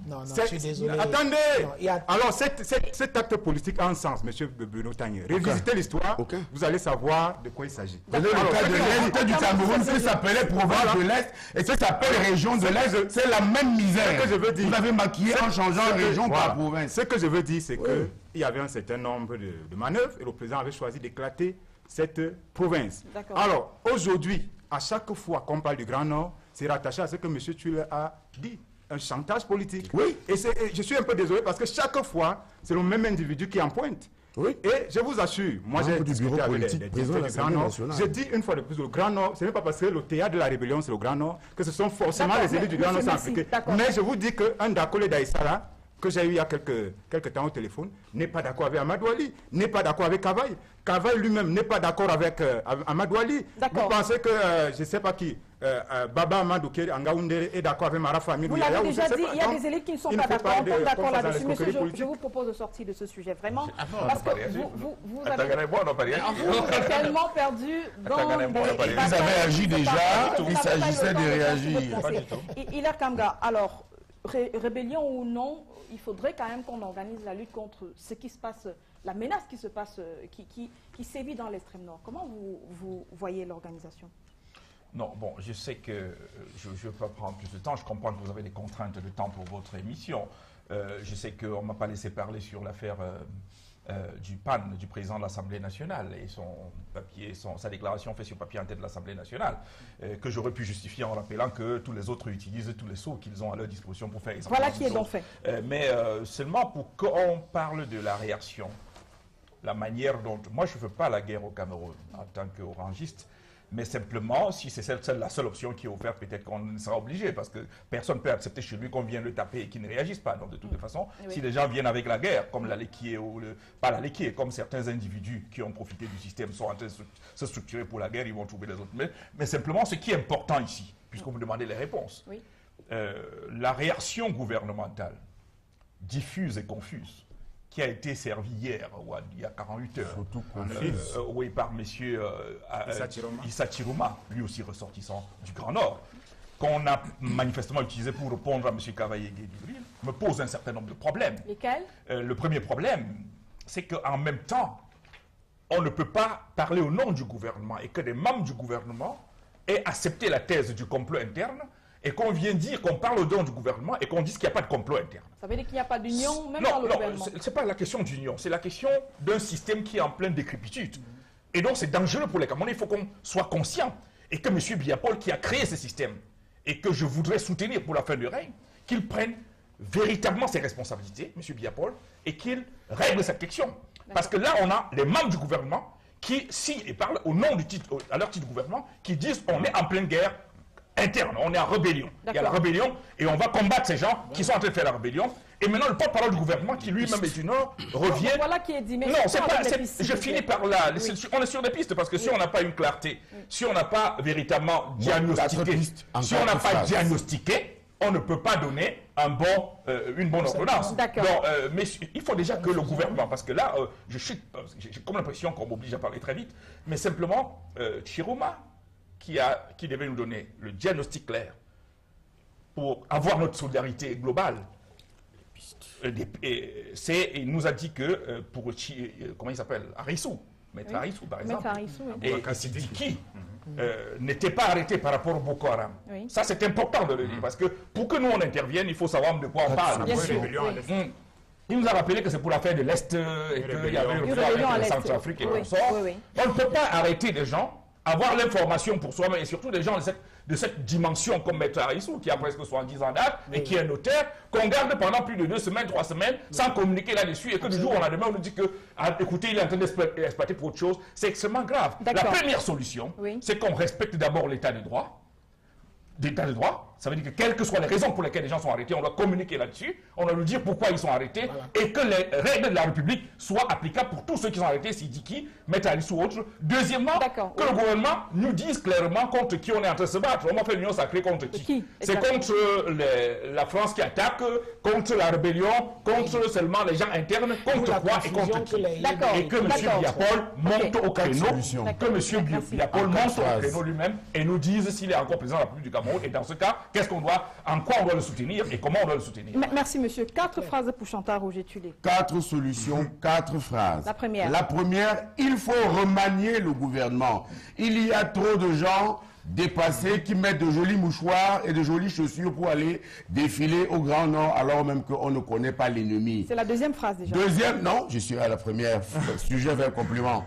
Non, je suis désolé. Attendez. Non, Alors, cet acte politique a un sens, M. Bruno Tangé. Revisitez l'histoire, vous allez savoir de quoi il s'agit. Le cas de l'Est du Cameroun, ça s'appelait province de l'Est et ça s'appelle région de l'Est. C'est la même misère. Ce que je veux dire, vous avez maquillé en changeant région par province. Ce que je veux dire, c'est qu'il y avait un certain nombre de manœuvres et le président avait choisi d'éclater cette province. Alors, aujourd'hui, à chaque fois qu'on parle du Grand Nord, c'est rattaché à ce que M. Tulle a dit, un chantage politique. Oui. Et je suis un peu désolé parce que chaque fois, c'est le même individu qui en pointe. Oui. Et je vous assure, moi j'ai discuté avec les directeurs du Grand Nord. Je dis une fois de plus, le Grand Nord, ce n'est pas parce que le théâtre de la rébellion c'est le Grand Nord que ce sont forcément les élus du Grand Nord qui sont impliqués. Mais je vous dis qu'un Dakole d'Aïssala, que j'ai eu il y a quelques temps au téléphone, n'est pas d'accord avec Amadou Ali, n'est pas d'accord avec Kavaï. Kavaï lui-même n'est pas d'accord avec Amadou Ali. Vous pensez que, je ne sais pas qui, Baba Amadou Angaoundere est d'accord avec Mara Famille. Vous l'avez déjà dit, il y a des élites qui ne sont pas d'accord là-dessus. Monsieur, je vous propose de sortir de ce sujet, vraiment. Parce que vous avez tellement perdu dans des... Ils avaient agi déjà, il s'agissait de réagir. Hilaire Kamga, alors, rébellion ou non, il faudrait quand même qu'on organise la lutte contre ce qui se passe, la menace qui se passe, qui sévit dans l'extrême nord. Comment vous voyez l'organisation? Non, bon, je sais que je ne veux pas prendre plus de temps. Je comprends que vous avez des contraintes de temps pour votre émission. Je sais qu'on ne m'a pas laissé parler sur l'affaire du PAN, du président de l'Assemblée nationale, et son papier, sa déclaration faite sur papier en tête de l'Assemblée nationale, que j'aurais pu justifier en rappelant que tous les autres utilisent tous les sceaux qu'ils ont à leur disposition pour faire. Voilà qui est donc fait. Mais seulement pour qu'on parle de la réaction, la manière dont... Moi, je ne veux pas la guerre au Cameroun en tant qu'orangiste, mais simplement, si c'est la seule option qui est offerte, peut-être qu'on sera obligé, parce que personne ne peut accepter chez lui qu'on vienne le taper et qu'il ne réagisse pas. Donc, de toute façon, si les gens viennent avec la guerre, comme la Léquier, ou pas la Léquier, comme certains individus qui ont profité du système sont en train de se structurer pour la guerre, ils vont trouver les autres. Mais simplement, ce qui est important ici, puisque vous me demandez les réponses, la réaction gouvernementale diffuse et confuse, qui a été servi hier, ou il y a 48 heures, oui, par M. Issa Chiroma, lui aussi ressortissant du Grand Nord, qu'on a manifestement utilisé pour répondre à M. Kavaye Guédibril, me pose un certain nombre de problèmes. Lesquels? Le premier problème, c'est qu'en même temps, on ne peut pas parler au nom du gouvernement et que des membres du gouvernement aient accepté la thèse du complot interne et qu'on vient dire qu'on parle au nom du gouvernement et qu'on dise qu'il n'y a pas de complot interne. Ça veut dire qu'il n'y a pas d'union, même dans le gouvernement? Non, ce n'est pas la question d'union, c'est la question d'un système qui est en pleine décrépitude. Et donc c'est dangereux pour les Camerounais, il faut qu'on soit conscient. Et que M. Biapol, qui a créé ce système, et que je voudrais soutenir pour la fin du règne, qu'il prenne véritablement ses responsabilités, M. Biapol, et qu'il règle cette question. Parce que là, on a les membres du gouvernement qui, s'ils parlent au nom du titre, à leur titre de gouvernement, qui disent on est en pleine guerre interne, on est en rébellion. Il y a la rébellion et on va combattre ces gens qui sont en train de faire la rébellion. Et maintenant, le porte-parole du gouvernement, qui lui-même est du Nord, revient... Voilà qui est dit. Mais non, c'est pas... Je finis par là. On est sur des pistes, parce que si on n'a pas une clarté, si on n'a pas véritablement diagnostiqué, si on n'a pas diagnostiqué, on ne peut pas donner une bonne ordonnance. D'accord. Mais il faut déjà que le gouvernement, parce que là, j'ai comme l'impression qu'on m'oblige à parler très vite, mais simplement, Chiroma, qui devait nous donner le diagnostic clair pour avoir notre solidarité globale, il nous a dit que pour, comment il s'appelle, Arissou, Maître Arissou par exemple, et Sidiki n'était pas arrêté par rapport au Boko Haram. Ça c'est important de le dire, parce que pour que nous on intervienne, il faut savoir de quoi on parle. Il nous a rappelé que c'est pour l'affaire de l'Est et qu'il y avait une rébellion avec la Centrafrique et qu'on sort. On ne peut pas arrêter des gens, avoir l'information pour soi-même, et surtout des gens de cette dimension comme Maître Arissou, qui a presque 70 ans d'âge, et qui est notaire, qu'on garde pendant plus de 2 semaines, 3 semaines, sans communiquer là-dessus, et que du jour au lendemain, on nous dit que, écoutez, il est en train d'exploiter pour autre chose. C'est extrêmement grave. La première solution, c'est qu'on respecte d'abord l'état de droit. D'état de droit, ça veut dire que quelles que soient les raisons pour lesquelles les gens sont arrêtés, on doit communiquer là-dessus, on doit nous dire pourquoi ils sont arrêtés, et que les règles de la République soient applicables pour tous ceux qui sont arrêtés, Sidiki, Maître Arissou ou autres. Deuxièmement, que le gouvernement nous dise clairement contre qui on est en train de se battre. On va faire l'union sacrée contre qui? C'est contre la France qui attaque, contre la rébellion, contre seulement les gens internes, contre quoi et contre qui? Et que M. Biapol monte au créneau, que M. Biapol monte au créneau lui-même et nous dise s'il est encore président de la République du Cameroun, et dans ce cas, en quoi on doit le soutenir et comment on doit le soutenir. Merci, monsieur. 4 phrases pour Chantal Roger-Tulé. 4 solutions, 4 phrases. La première. La première, il faut remanier le gouvernement. Il y a trop de gens dépassés qui mettent de jolis mouchoirs et de jolies chaussures pour aller défiler au Grand Nord alors même qu'on ne connaît pas l'ennemi. C'est la deuxième phrase déjà. Deuxième, non, je suis à la première, sujet vers compliment.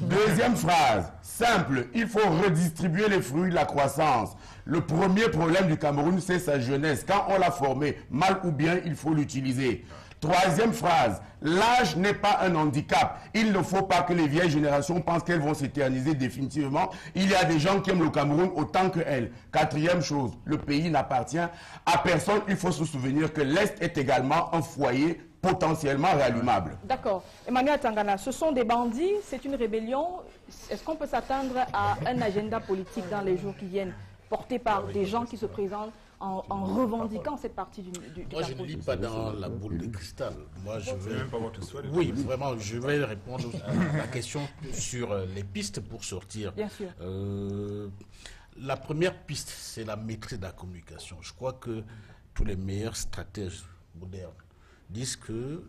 Deuxième phrase, simple, il faut redistribuer les fruits de la croissance. Le premier problème du Cameroun, c'est sa jeunesse. Quand on l'a formé, mal ou bien, il faut l'utiliser. Troisième phrase, l'âge n'est pas un handicap. Il ne faut pas que les vieilles générations pensent qu'elles vont s'éterniser définitivement. Il y a des gens qui aiment le Cameroun autant qu'elles. Quatrième chose, le pays n'appartient à personne. Il faut se souvenir que l'Est est également un foyer potentiellement réallumable. D'accord. Emmanuel Tangana, ce sont des bandits, c'est une rébellion. Est-ce qu'on peut s'attendre à un agenda politique dans les jours qui viennent, porté par des gens qui se présentent en revendiquant cette partie du Moi, je ne lis pas dans la boule de cristal. Moi, je vais... même pas votre souhait. Oui, vraiment, je vais répondre à la question sur les pistes pour sortir. Bien sûr. La première piste, c'est la maîtrise de la communication. Je crois que tous les meilleurs stratèges modernes disent que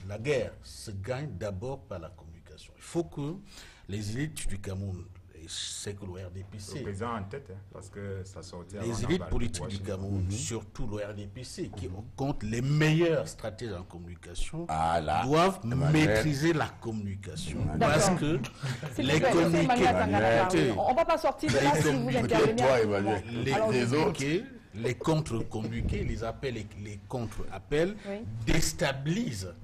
la guerre se gagne d'abord par la communication. Il faut que les élites du Cameroun, c'est que l'ORDPC, Le président en tête, hein, parce que ça sortait les élites politiques du Cameroun, surtout l'ORDPC, qui compte les meilleurs stratèges en communication, doivent maîtriser la communication. Parce que les communiqués, on ne va pas sortir de là si vous intervenez. Les contre-communiqués, les appels et les contre-appels déstabilisent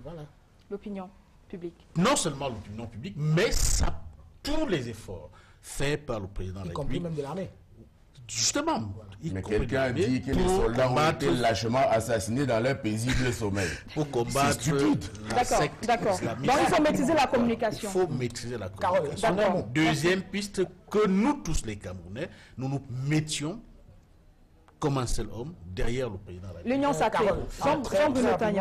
l'opinion publique. Non seulement l'opinion publique, mais ça, tous les efforts faits par le président de la République. Y compris même de l'armée. Justement. Mais quelqu'un dit que les soldats ont été lâchement assassinés dans leur paisible sommeil. Pour combattre la secte islamique. Donc il faut maîtriser la communication. Il faut maîtriser la communication. Deuxième piste, que nous tous les Camerounais, nous mettions comme un seul homme derrière le président de la République. L'union sacrée.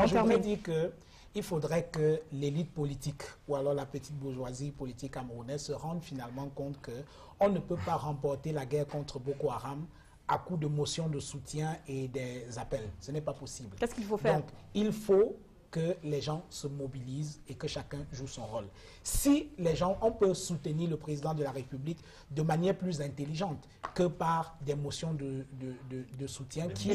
Je voudrais dire qu'il faudrait que l'élite politique ou alors la petite bourgeoisie politique camerounaise se rende finalement compte qu'on ne peut pas remporter la guerre contre Boko Haram à coup de motions de soutien et des appels. Ce n'est pas possible. Qu'est-ce qu'il faut faire? Donc, il faut que les gens se mobilisent et que chacun joue son rôle. Si les gens, on peut soutenir le président de la République de manière plus intelligente que par des motions de soutien qui,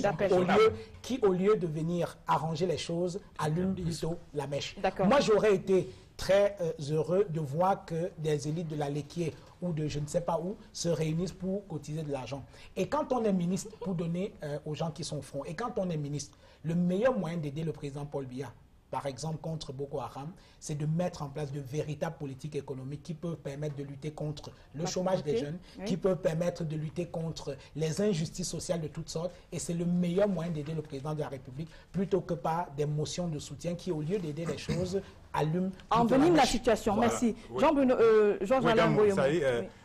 au lieu de venir arranger les choses, allument plutôt la mèche. Moi, j'aurais été très heureux de voir que des élites de la Léquier ou de je ne sais pas où se réunissent pour cotiser de l'argent. Et quand on est ministre, pour donner aux gens qui sont au front, et quand on est ministre, le meilleur moyen d'aider le président Paul Biya, par exemple contre Boko Haram, c'est de mettre en place de véritables politiques économiques qui peuvent permettre de lutter contre le chômage des jeunes, qui peuvent permettre de lutter contre les injustices sociales de toutes sortes. Et c'est le meilleur moyen d'aider le président de la République plutôt que par des motions de soutien qui, au lieu d'aider les choses, allument... Envenime la situation. Voilà. Merci. Jean-Bruno, Georges-Alain Boyomo.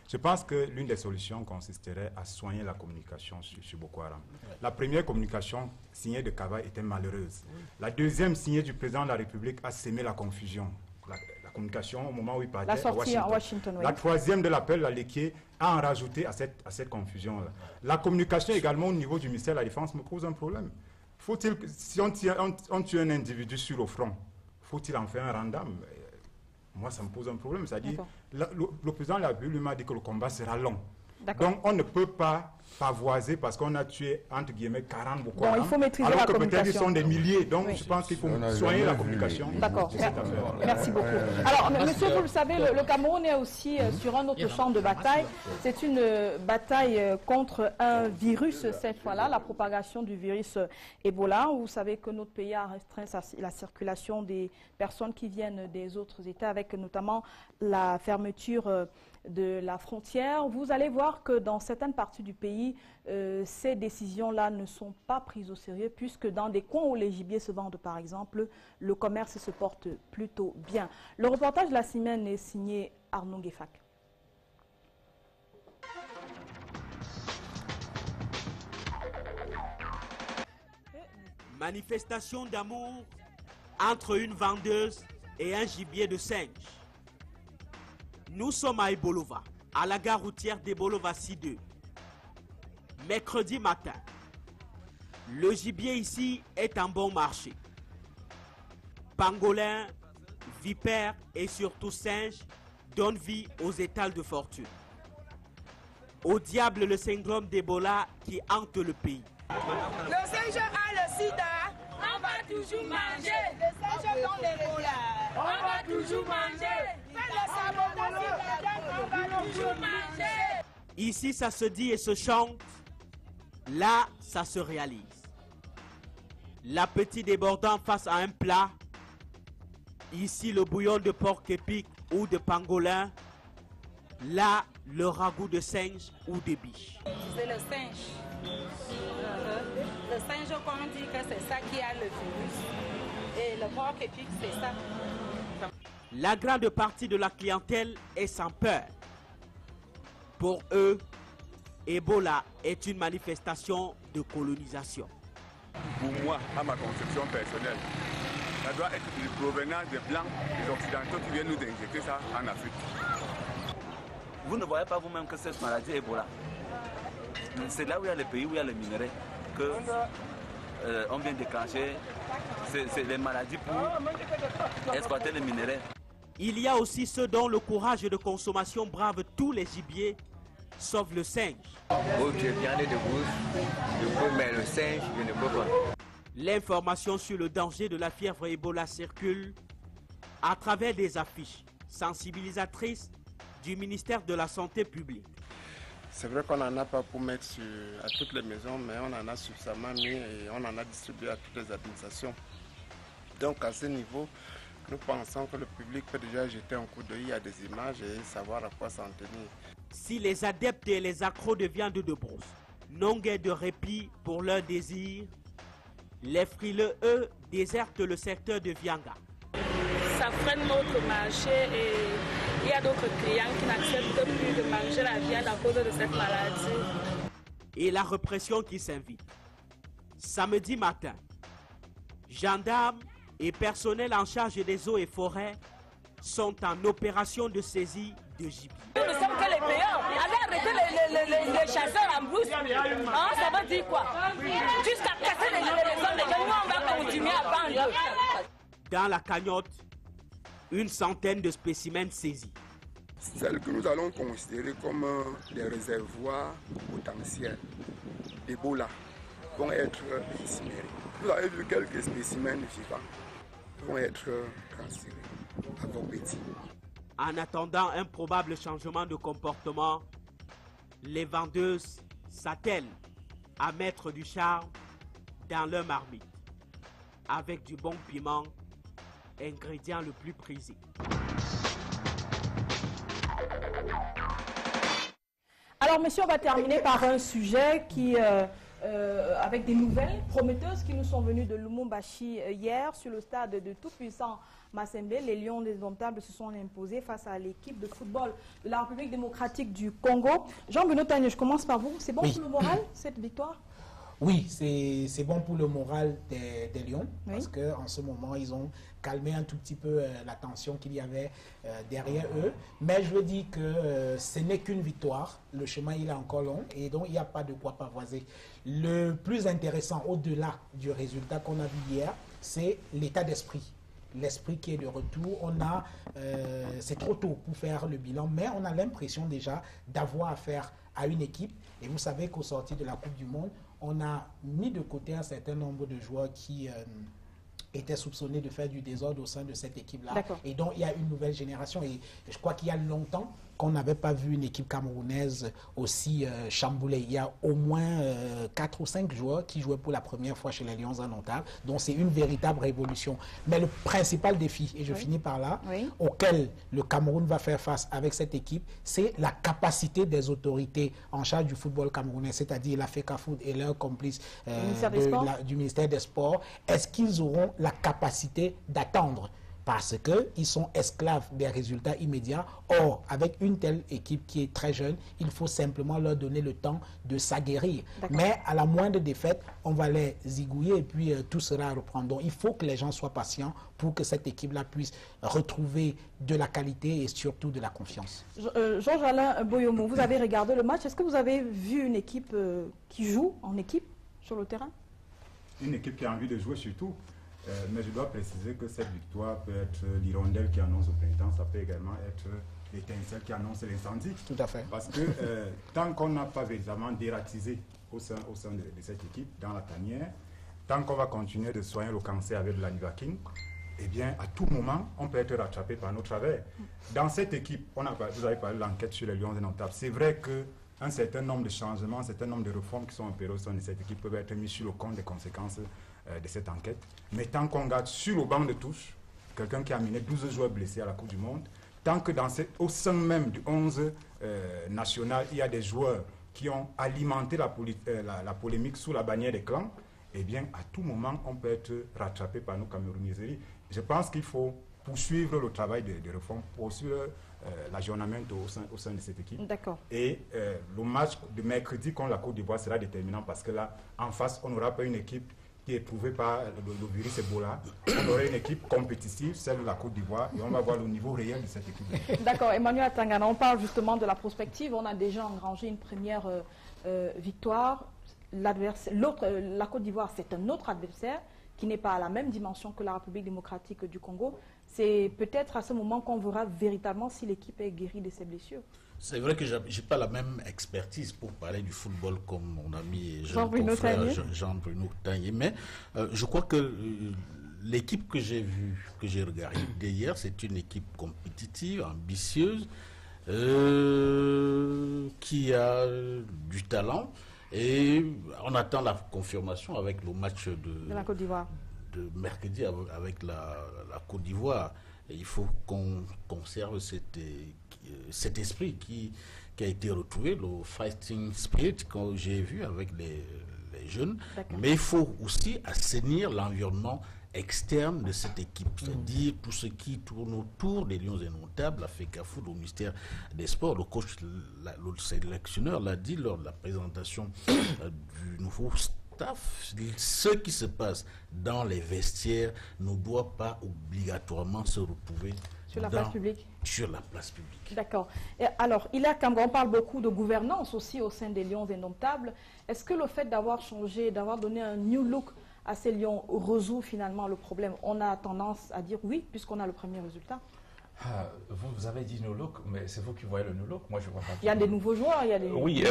Je pense que l'une des solutions consisterait à soigner la communication sur Boko Haram. La première communication signée de Kavaï était malheureuse. La deuxième signée du président de la République a sémé la confusion. La communication au moment où il partait à Washington. La troisième de l'appel, la Léquier, a en rajouté à cette confusion-là. La communication également au niveau du ministère de la Défense me pose un problème. Faut-il, si on tue un individu sur le front, faut-il en faire un random? Moi, ça me pose un problème. C'est-à-dire, le président de la République m'a dit que le combat sera long. Donc, on ne peut pas pavoiser parce qu'on a tué, entre guillemets, 40 Boko Haram. Il faut maîtriser alors la que peut-être ils sont des milliers. Donc, oui. je pense qu'il faut soigner la communication. D'accord. Merci beaucoup. Alors, monsieur, vous le savez, le Cameroun est aussi sur un autre champ de bataille. C'est une bataille contre un virus, cette fois-là, la propagation du virus Ebola. Vous savez que notre pays a restreint la circulation des personnes qui viennent des autres États, avec notamment la fermeture de la frontière. Vous allez voir que dans certaines parties du pays, ces décisions-là ne sont pas prises au sérieux, puisque dans des coins où les gibiers se vendent, par exemple, le commerce se porte plutôt bien. Le reportage de la semaine est signé Arnaud Guéfac. Manifestation d'amour entre une vendeuse et un gibier de singe. Nous sommes à Ebolova, à la gare routière d'Ebolova C2. Mercredi matin, Le gibier ici est en bon marché. Pangolins, vipères et surtout singes donnent vie aux étals de fortune. Au diable le syndrome d'Ebola qui hante le pays. Le singe a le sida. On va toujours manger. Le singe dans l'Ebola. On va toujours manger. Fais le sabotage, on va toujours manger. Ici, ça se dit et se chante. Là, ça se réalise. L'appétit débordant face à un plat. Ici, le bouillon de porc épic ou de pangolin. Là, le ragoût de singe ou de biche. C'est le singe. Le singe, on dit que c'est ça qui a le virus. Et le porc épic, c'est ça. La grande partie de la clientèle est sans peur. Pour eux, Ebola est une manifestation de colonisation. Pour moi, à ma conception personnelle, ça doit être une provenance des Blancs, des Occidentaux qui viennent nous injecter ça en Afrique. Vous ne voyez pas vous-même que cette maladie est Ebola. C'est là où il y a les pays, où il y a les minéraux, qu'on vient déclencher. C'est des maladies pour exploiter les minéraux. Il y a aussi ceux dont le courage de consommation brave tous les gibiers, sauf le singe. Oh, tu es viande de bouche, je peux, mais le singe, je ne peux pas. L'information sur le danger de la fièvre Ebola circule à travers des affiches sensibilisatrices du ministère de la Santé publique. C'est vrai qu'on n'en a pas pour mettre à toutes les maisons, mais on en a suffisamment mis et on en a distribué à toutes les administrations. Donc à ce niveau, nous pensons que le public peut déjà jeter un coup d'œil à des images et savoir à quoi s'en tenir. Si les adeptes et les accros de viande de brousse n'ont guère de répit pour leur désir, les frileux, eux, désertent le secteur de Vianga. Ça freine notre marché et il y a d'autres clients qui n'acceptent plus de manger la viande à cause de cette maladie. Et la répression qui s'invite. Samedi matin, gendarmes et personnel en charge des eaux et forêts sont en opération de saisie de gibier. Nous ne sommes que les payeurs. Allez arrêter les chasseurs en brousse. Hein, ça veut dire quoi? Jusqu'à casser les maisons des gens, nous on va continuer à vendre. Dans la cagnotte, une centaine de spécimens saisis. Celles que nous allons considérer comme des réservoirs potentiels d'Ebola vont être incinérés. Vous avez vu quelques spécimens vivants vont être transférés à vos petits. En attendant un probable changement de comportement, les vendeuses s'attellent à mettre du charme dans leur marmite, avec du bon piment, ingrédient le plus prisé. Alors, monsieur, on va terminer par un sujet qui, avec des nouvelles prometteuses qui nous sont venues de Lumumbashi hier sur le stade de tout-puissant Massembe. Les Lions indomptables se sont imposés face à l'équipe de football de la République démocratique du Congo. Jean-Benoît Tagne, je commence par vous. C'est bon pour le moral, cette victoire? Oui, c'est bon pour le moral des Lions, parce qu'en ce moment, ils ont calmé un tout petit peu la tension qu'il y avait derrière eux. Mais je veux dire que ce n'est qu'une victoire. Le chemin, il est encore long et donc il n'y a pas de quoi pavoiser. Le plus intéressant, au-delà du résultat qu'on a vu hier, c'est l'état d'esprit. L'esprit qui est de retour. C'est trop tôt pour faire le bilan, mais on a l'impression déjà d'avoir affaire à une équipe. Et vous savez qu'au sortir de la Coupe du Monde, on a mis de côté un certain nombre de joueurs qui étaient soupçonnés de faire du désordre au sein de cette équipe-là. Et donc, il y a une nouvelle génération. Et je crois qu'il y a longtemps qu'on n'avait pas vu une équipe camerounaise aussi chamboulée. Il y a au moins 4 ou 5 joueurs qui jouaient pour la première fois chez les Lions indomptables. Donc, c'est une véritable révolution. Mais le principal défi, et je finis par là, auquel le Cameroun va faire face avec cette équipe, c'est la capacité des autorités en charge du football camerounais, c'est-à-dire la FECAFOOT et leurs complices du ministère des Sports. Est-ce qu'ils auront la capacité d'attendre? Parce qu'ils sont esclaves des résultats immédiats. Or, avec une telle équipe qui est très jeune, il faut simplement leur donner le temps de s'aguerrir. Mais à la moindre défaite, on va les zigouiller et puis tout sera à reprendre. Donc, il faut que les gens soient patients pour que cette équipe-là puisse retrouver de la qualité et surtout de la confiance. Georges-Alain Boyomo, vous avez regardé le match. Est-ce que vous avez vu une équipe qui joue en équipe sur le terrain? une équipe qui a envie de jouer surtout. Mais je dois préciser que cette victoire peut être l'hirondelle qui annonce au printemps, ça peut également être l'étincelle qui annonce l'incendie. Tout à fait. Parce que tant qu'on n'a pas véritablement dératisé au sein de cette équipe, dans la tanière, tant qu'on va continuer de soigner le cancer avec de la nivaquine, eh bien, à tout moment, on peut être rattrapé par nos travers. Dans cette équipe, vous avez parlé de l'enquête sur les Lions indomptables. C'est vrai qu'un certain nombre de changements, un certain nombre de réformes qui sont opérées au sein de cette équipe peuvent être mis sur le compte des conséquences de cette enquête. Mais tant qu'on garde sur le banc de touche quelqu'un qui a amené 12 joueurs blessés à la Coupe du Monde, tant que au sein même du 11 national, il y a des joueurs qui ont alimenté la polémique sous la bannière des clans, eh bien, à tout moment, on peut être rattrapé par nos Camerounaiseries. Je pense qu'il faut poursuivre le travail de réforme, poursuivre l'ajournement au sein de cette équipe. D'accord. Et le match de mercredi contre la Côte d'Ivoire sera déterminant parce que là, en face, on n'aura pas une équipe qui est éprouvée par le virus Ebola. On aura une équipe compétitive, celle de la Côte d'Ivoire, et on va voir le niveau réel de cette équipe. D'accord. Emmanuel Atangana, on parle justement de la prospective. On a déjà engrangé une première victoire. La Côte d'Ivoire, c'est un autre adversaire qui n'est pas à la même dimension que la République démocratique du Congo. C'est peut-être à ce moment qu'on verra véritablement si l'équipe est guérie de ses blessures. C'est vrai que je n'ai pas la même expertise pour parler du football comme mon ami Jean-Bruno Tagné, mais je crois que l'équipe que j'ai vue, que j'ai regardée hier, c'est une équipe compétitive, ambitieuse, qui a du talent. Et on attend la confirmation avec le match de la Côte d'Ivoire de mercredi avec la Côte d'Ivoire. Il faut qu'on conserve cet esprit qui a été retrouvé, le fighting spirit que j'ai vu avec les jeunes. Mais il faut aussi assainir l'environnement externe de cette équipe, c'est-à-dire tout ce qui tourne autour des Lions indomptables, la FECAFOOT, au ministère des Sports. Le coach, le sélectionneur l'a dit lors de la présentation du nouveau staff. Ce qui se passe dans les vestiaires ne doit pas obligatoirement se retrouver sur la place publique. Sur la place publique. D'accord. Alors, on parle beaucoup de gouvernance aussi au sein des Lions indomptables. Est-ce que le fait d'avoir changé, d'avoir donné un new look à ces Lions résout finalement le problème? On a tendance à dire oui, puisqu'on a le premier résultat. Vous avez dit no look, mais c'est vous qui voyez le no look. Moi, je vois pas. Il y a des nouveaux joueurs, il y a des. Oui,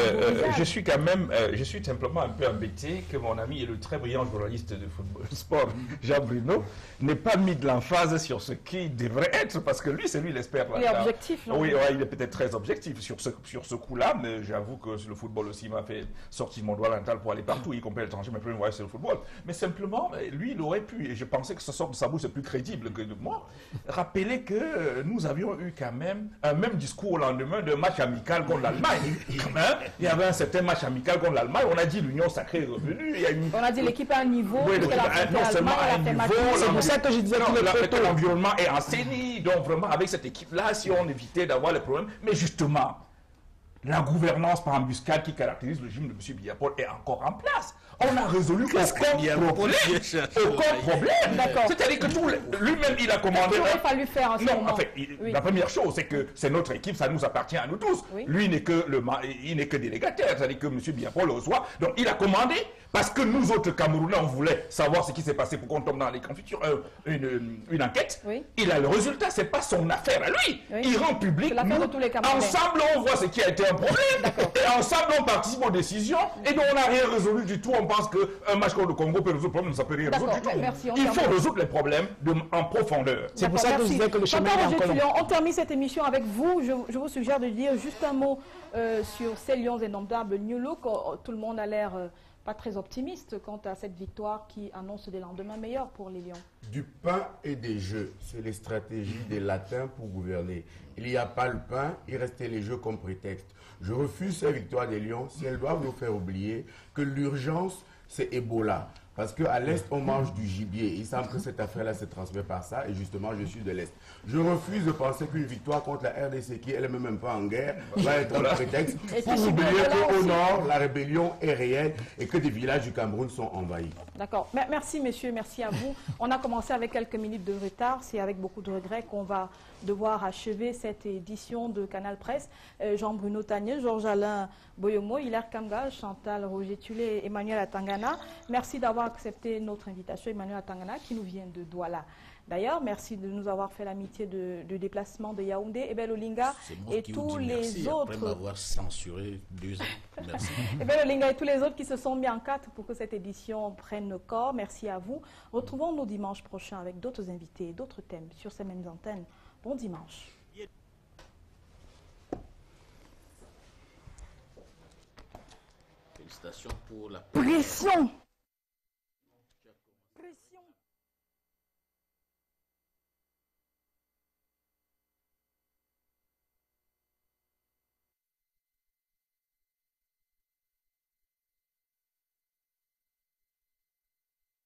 je suis simplement un peu embêté que mon ami et le très brillant journaliste de football sport, Jean-Bruno, n'ait pas mis de l'emphase sur ce qui devrait être, parce que lui, c'est lui l'expert. Il est objectif. Oui, il est peut-être très objectif sur ce coup-là, mais j'avoue que le football aussi m'a fait sortir mon doigt dental pour aller partout, y compris l'étranger, mais plus voyage c'est le football. Mais simplement, lui, il aurait pu, et je pensais que ce sort de sa bouche est plus crédible que de moi, rappeler que nous avions eu quand même un même discours au lendemain d'un match amical contre l'Allemagne. Il y avait un certain match amical contre l'Allemagne. On a dit l'Union sacrée est revenue. On a dit l'équipe à un niveau. Oui, non seulement à un niveau. C'est pour ça que je disais que l'environnement est enseigné. Donc vraiment, avec cette équipe-là, si on évitait d'avoir les problèmes. Mais justement, la gouvernance par embuscade qui caractérise le régime de M. Biapol est encore en place. On a résolu aucun problème. C'est-à-dire que lui-même, il a commandé. Qu'est-ce qu'il aurait fallu faire en ce moment? En fait, la première chose, c'est que c'est notre équipe, ça nous appartient à nous tous. Oui. Lui, il n'est que délégataire, c'est-à-dire que M. Biapol le reçoit. Donc, il a commandé, parce que nous autres Camerounais, on voulait savoir ce qui s'est passé pour qu'on tombe dans les confitures, une enquête. Oui. Il a le résultat, c'est pas son affaire à lui. Oui. Il rend public. Ensemble, on voit ce qui a été un problème. Et ensemble, on participe aux décisions. Et donc, on n'a rien résolu du tout. On pense qu'un match contre le Congo peut résoudre le problème, ça peut rien résoudre du tout. Merci, il faut résoudre les problèmes en profondeur. C'est pour ça que je disais que le chemin est encore long. On termine cette émission avec vous. Je vous suggère de dire juste un mot sur ces Lions indomptables New Look. Tout le monde a l'air pas très optimiste quant à cette victoire qui annonce des lendemains meilleurs pour les Lions. Du pain et des jeux, c'est les stratégies des latins pour gouverner. Il n'y a pas le pain, il restait les jeux comme prétexte. Je refuse ces victoires des Lions si elles doivent nous faire oublier que l'urgence, c'est Ebola. Parce qu'à l'Est, on mange du gibier. Il semble que cette affaire-là se transmet par ça. Et justement, je suis de l'Est. Je refuse de penser qu'une victoire contre la RDC, qui elle n'est même pas en guerre, va être un prétexte pour oublier qu'au nord, la rébellion est réelle et que des villages du Cameroun sont envahis. D'accord. Merci, messieurs. Merci à vous. On a commencé avec quelques minutes de retard. C'est avec beaucoup de regrets qu'on va devoir achever cette édition de Canal Presse. Jean-Bruno Tagné, Georges-Alain Boyomo, Hilaire Kamga, Chantal Roger-Tulé et Emmanuel Atangana. Merci d'avoir d'avoir accepté notre invitation, Emmanuel Atangana, qui nous vient de Douala. D'ailleurs, merci de nous avoir fait l'amitié de déplacement de Yaoundé, Ebel Olinga et tous les autres. Après m'avoir censuré 2 ans. Merci. Ebel Olinga et tous les autres qui se sont mis en quatre pour que cette édition prenne corps. Merci à vous. Retrouvons-nous dimanche prochain avec d'autres invités et d'autres thèmes sur ces mêmes antennes. Bon dimanche. Félicitations pour la pression.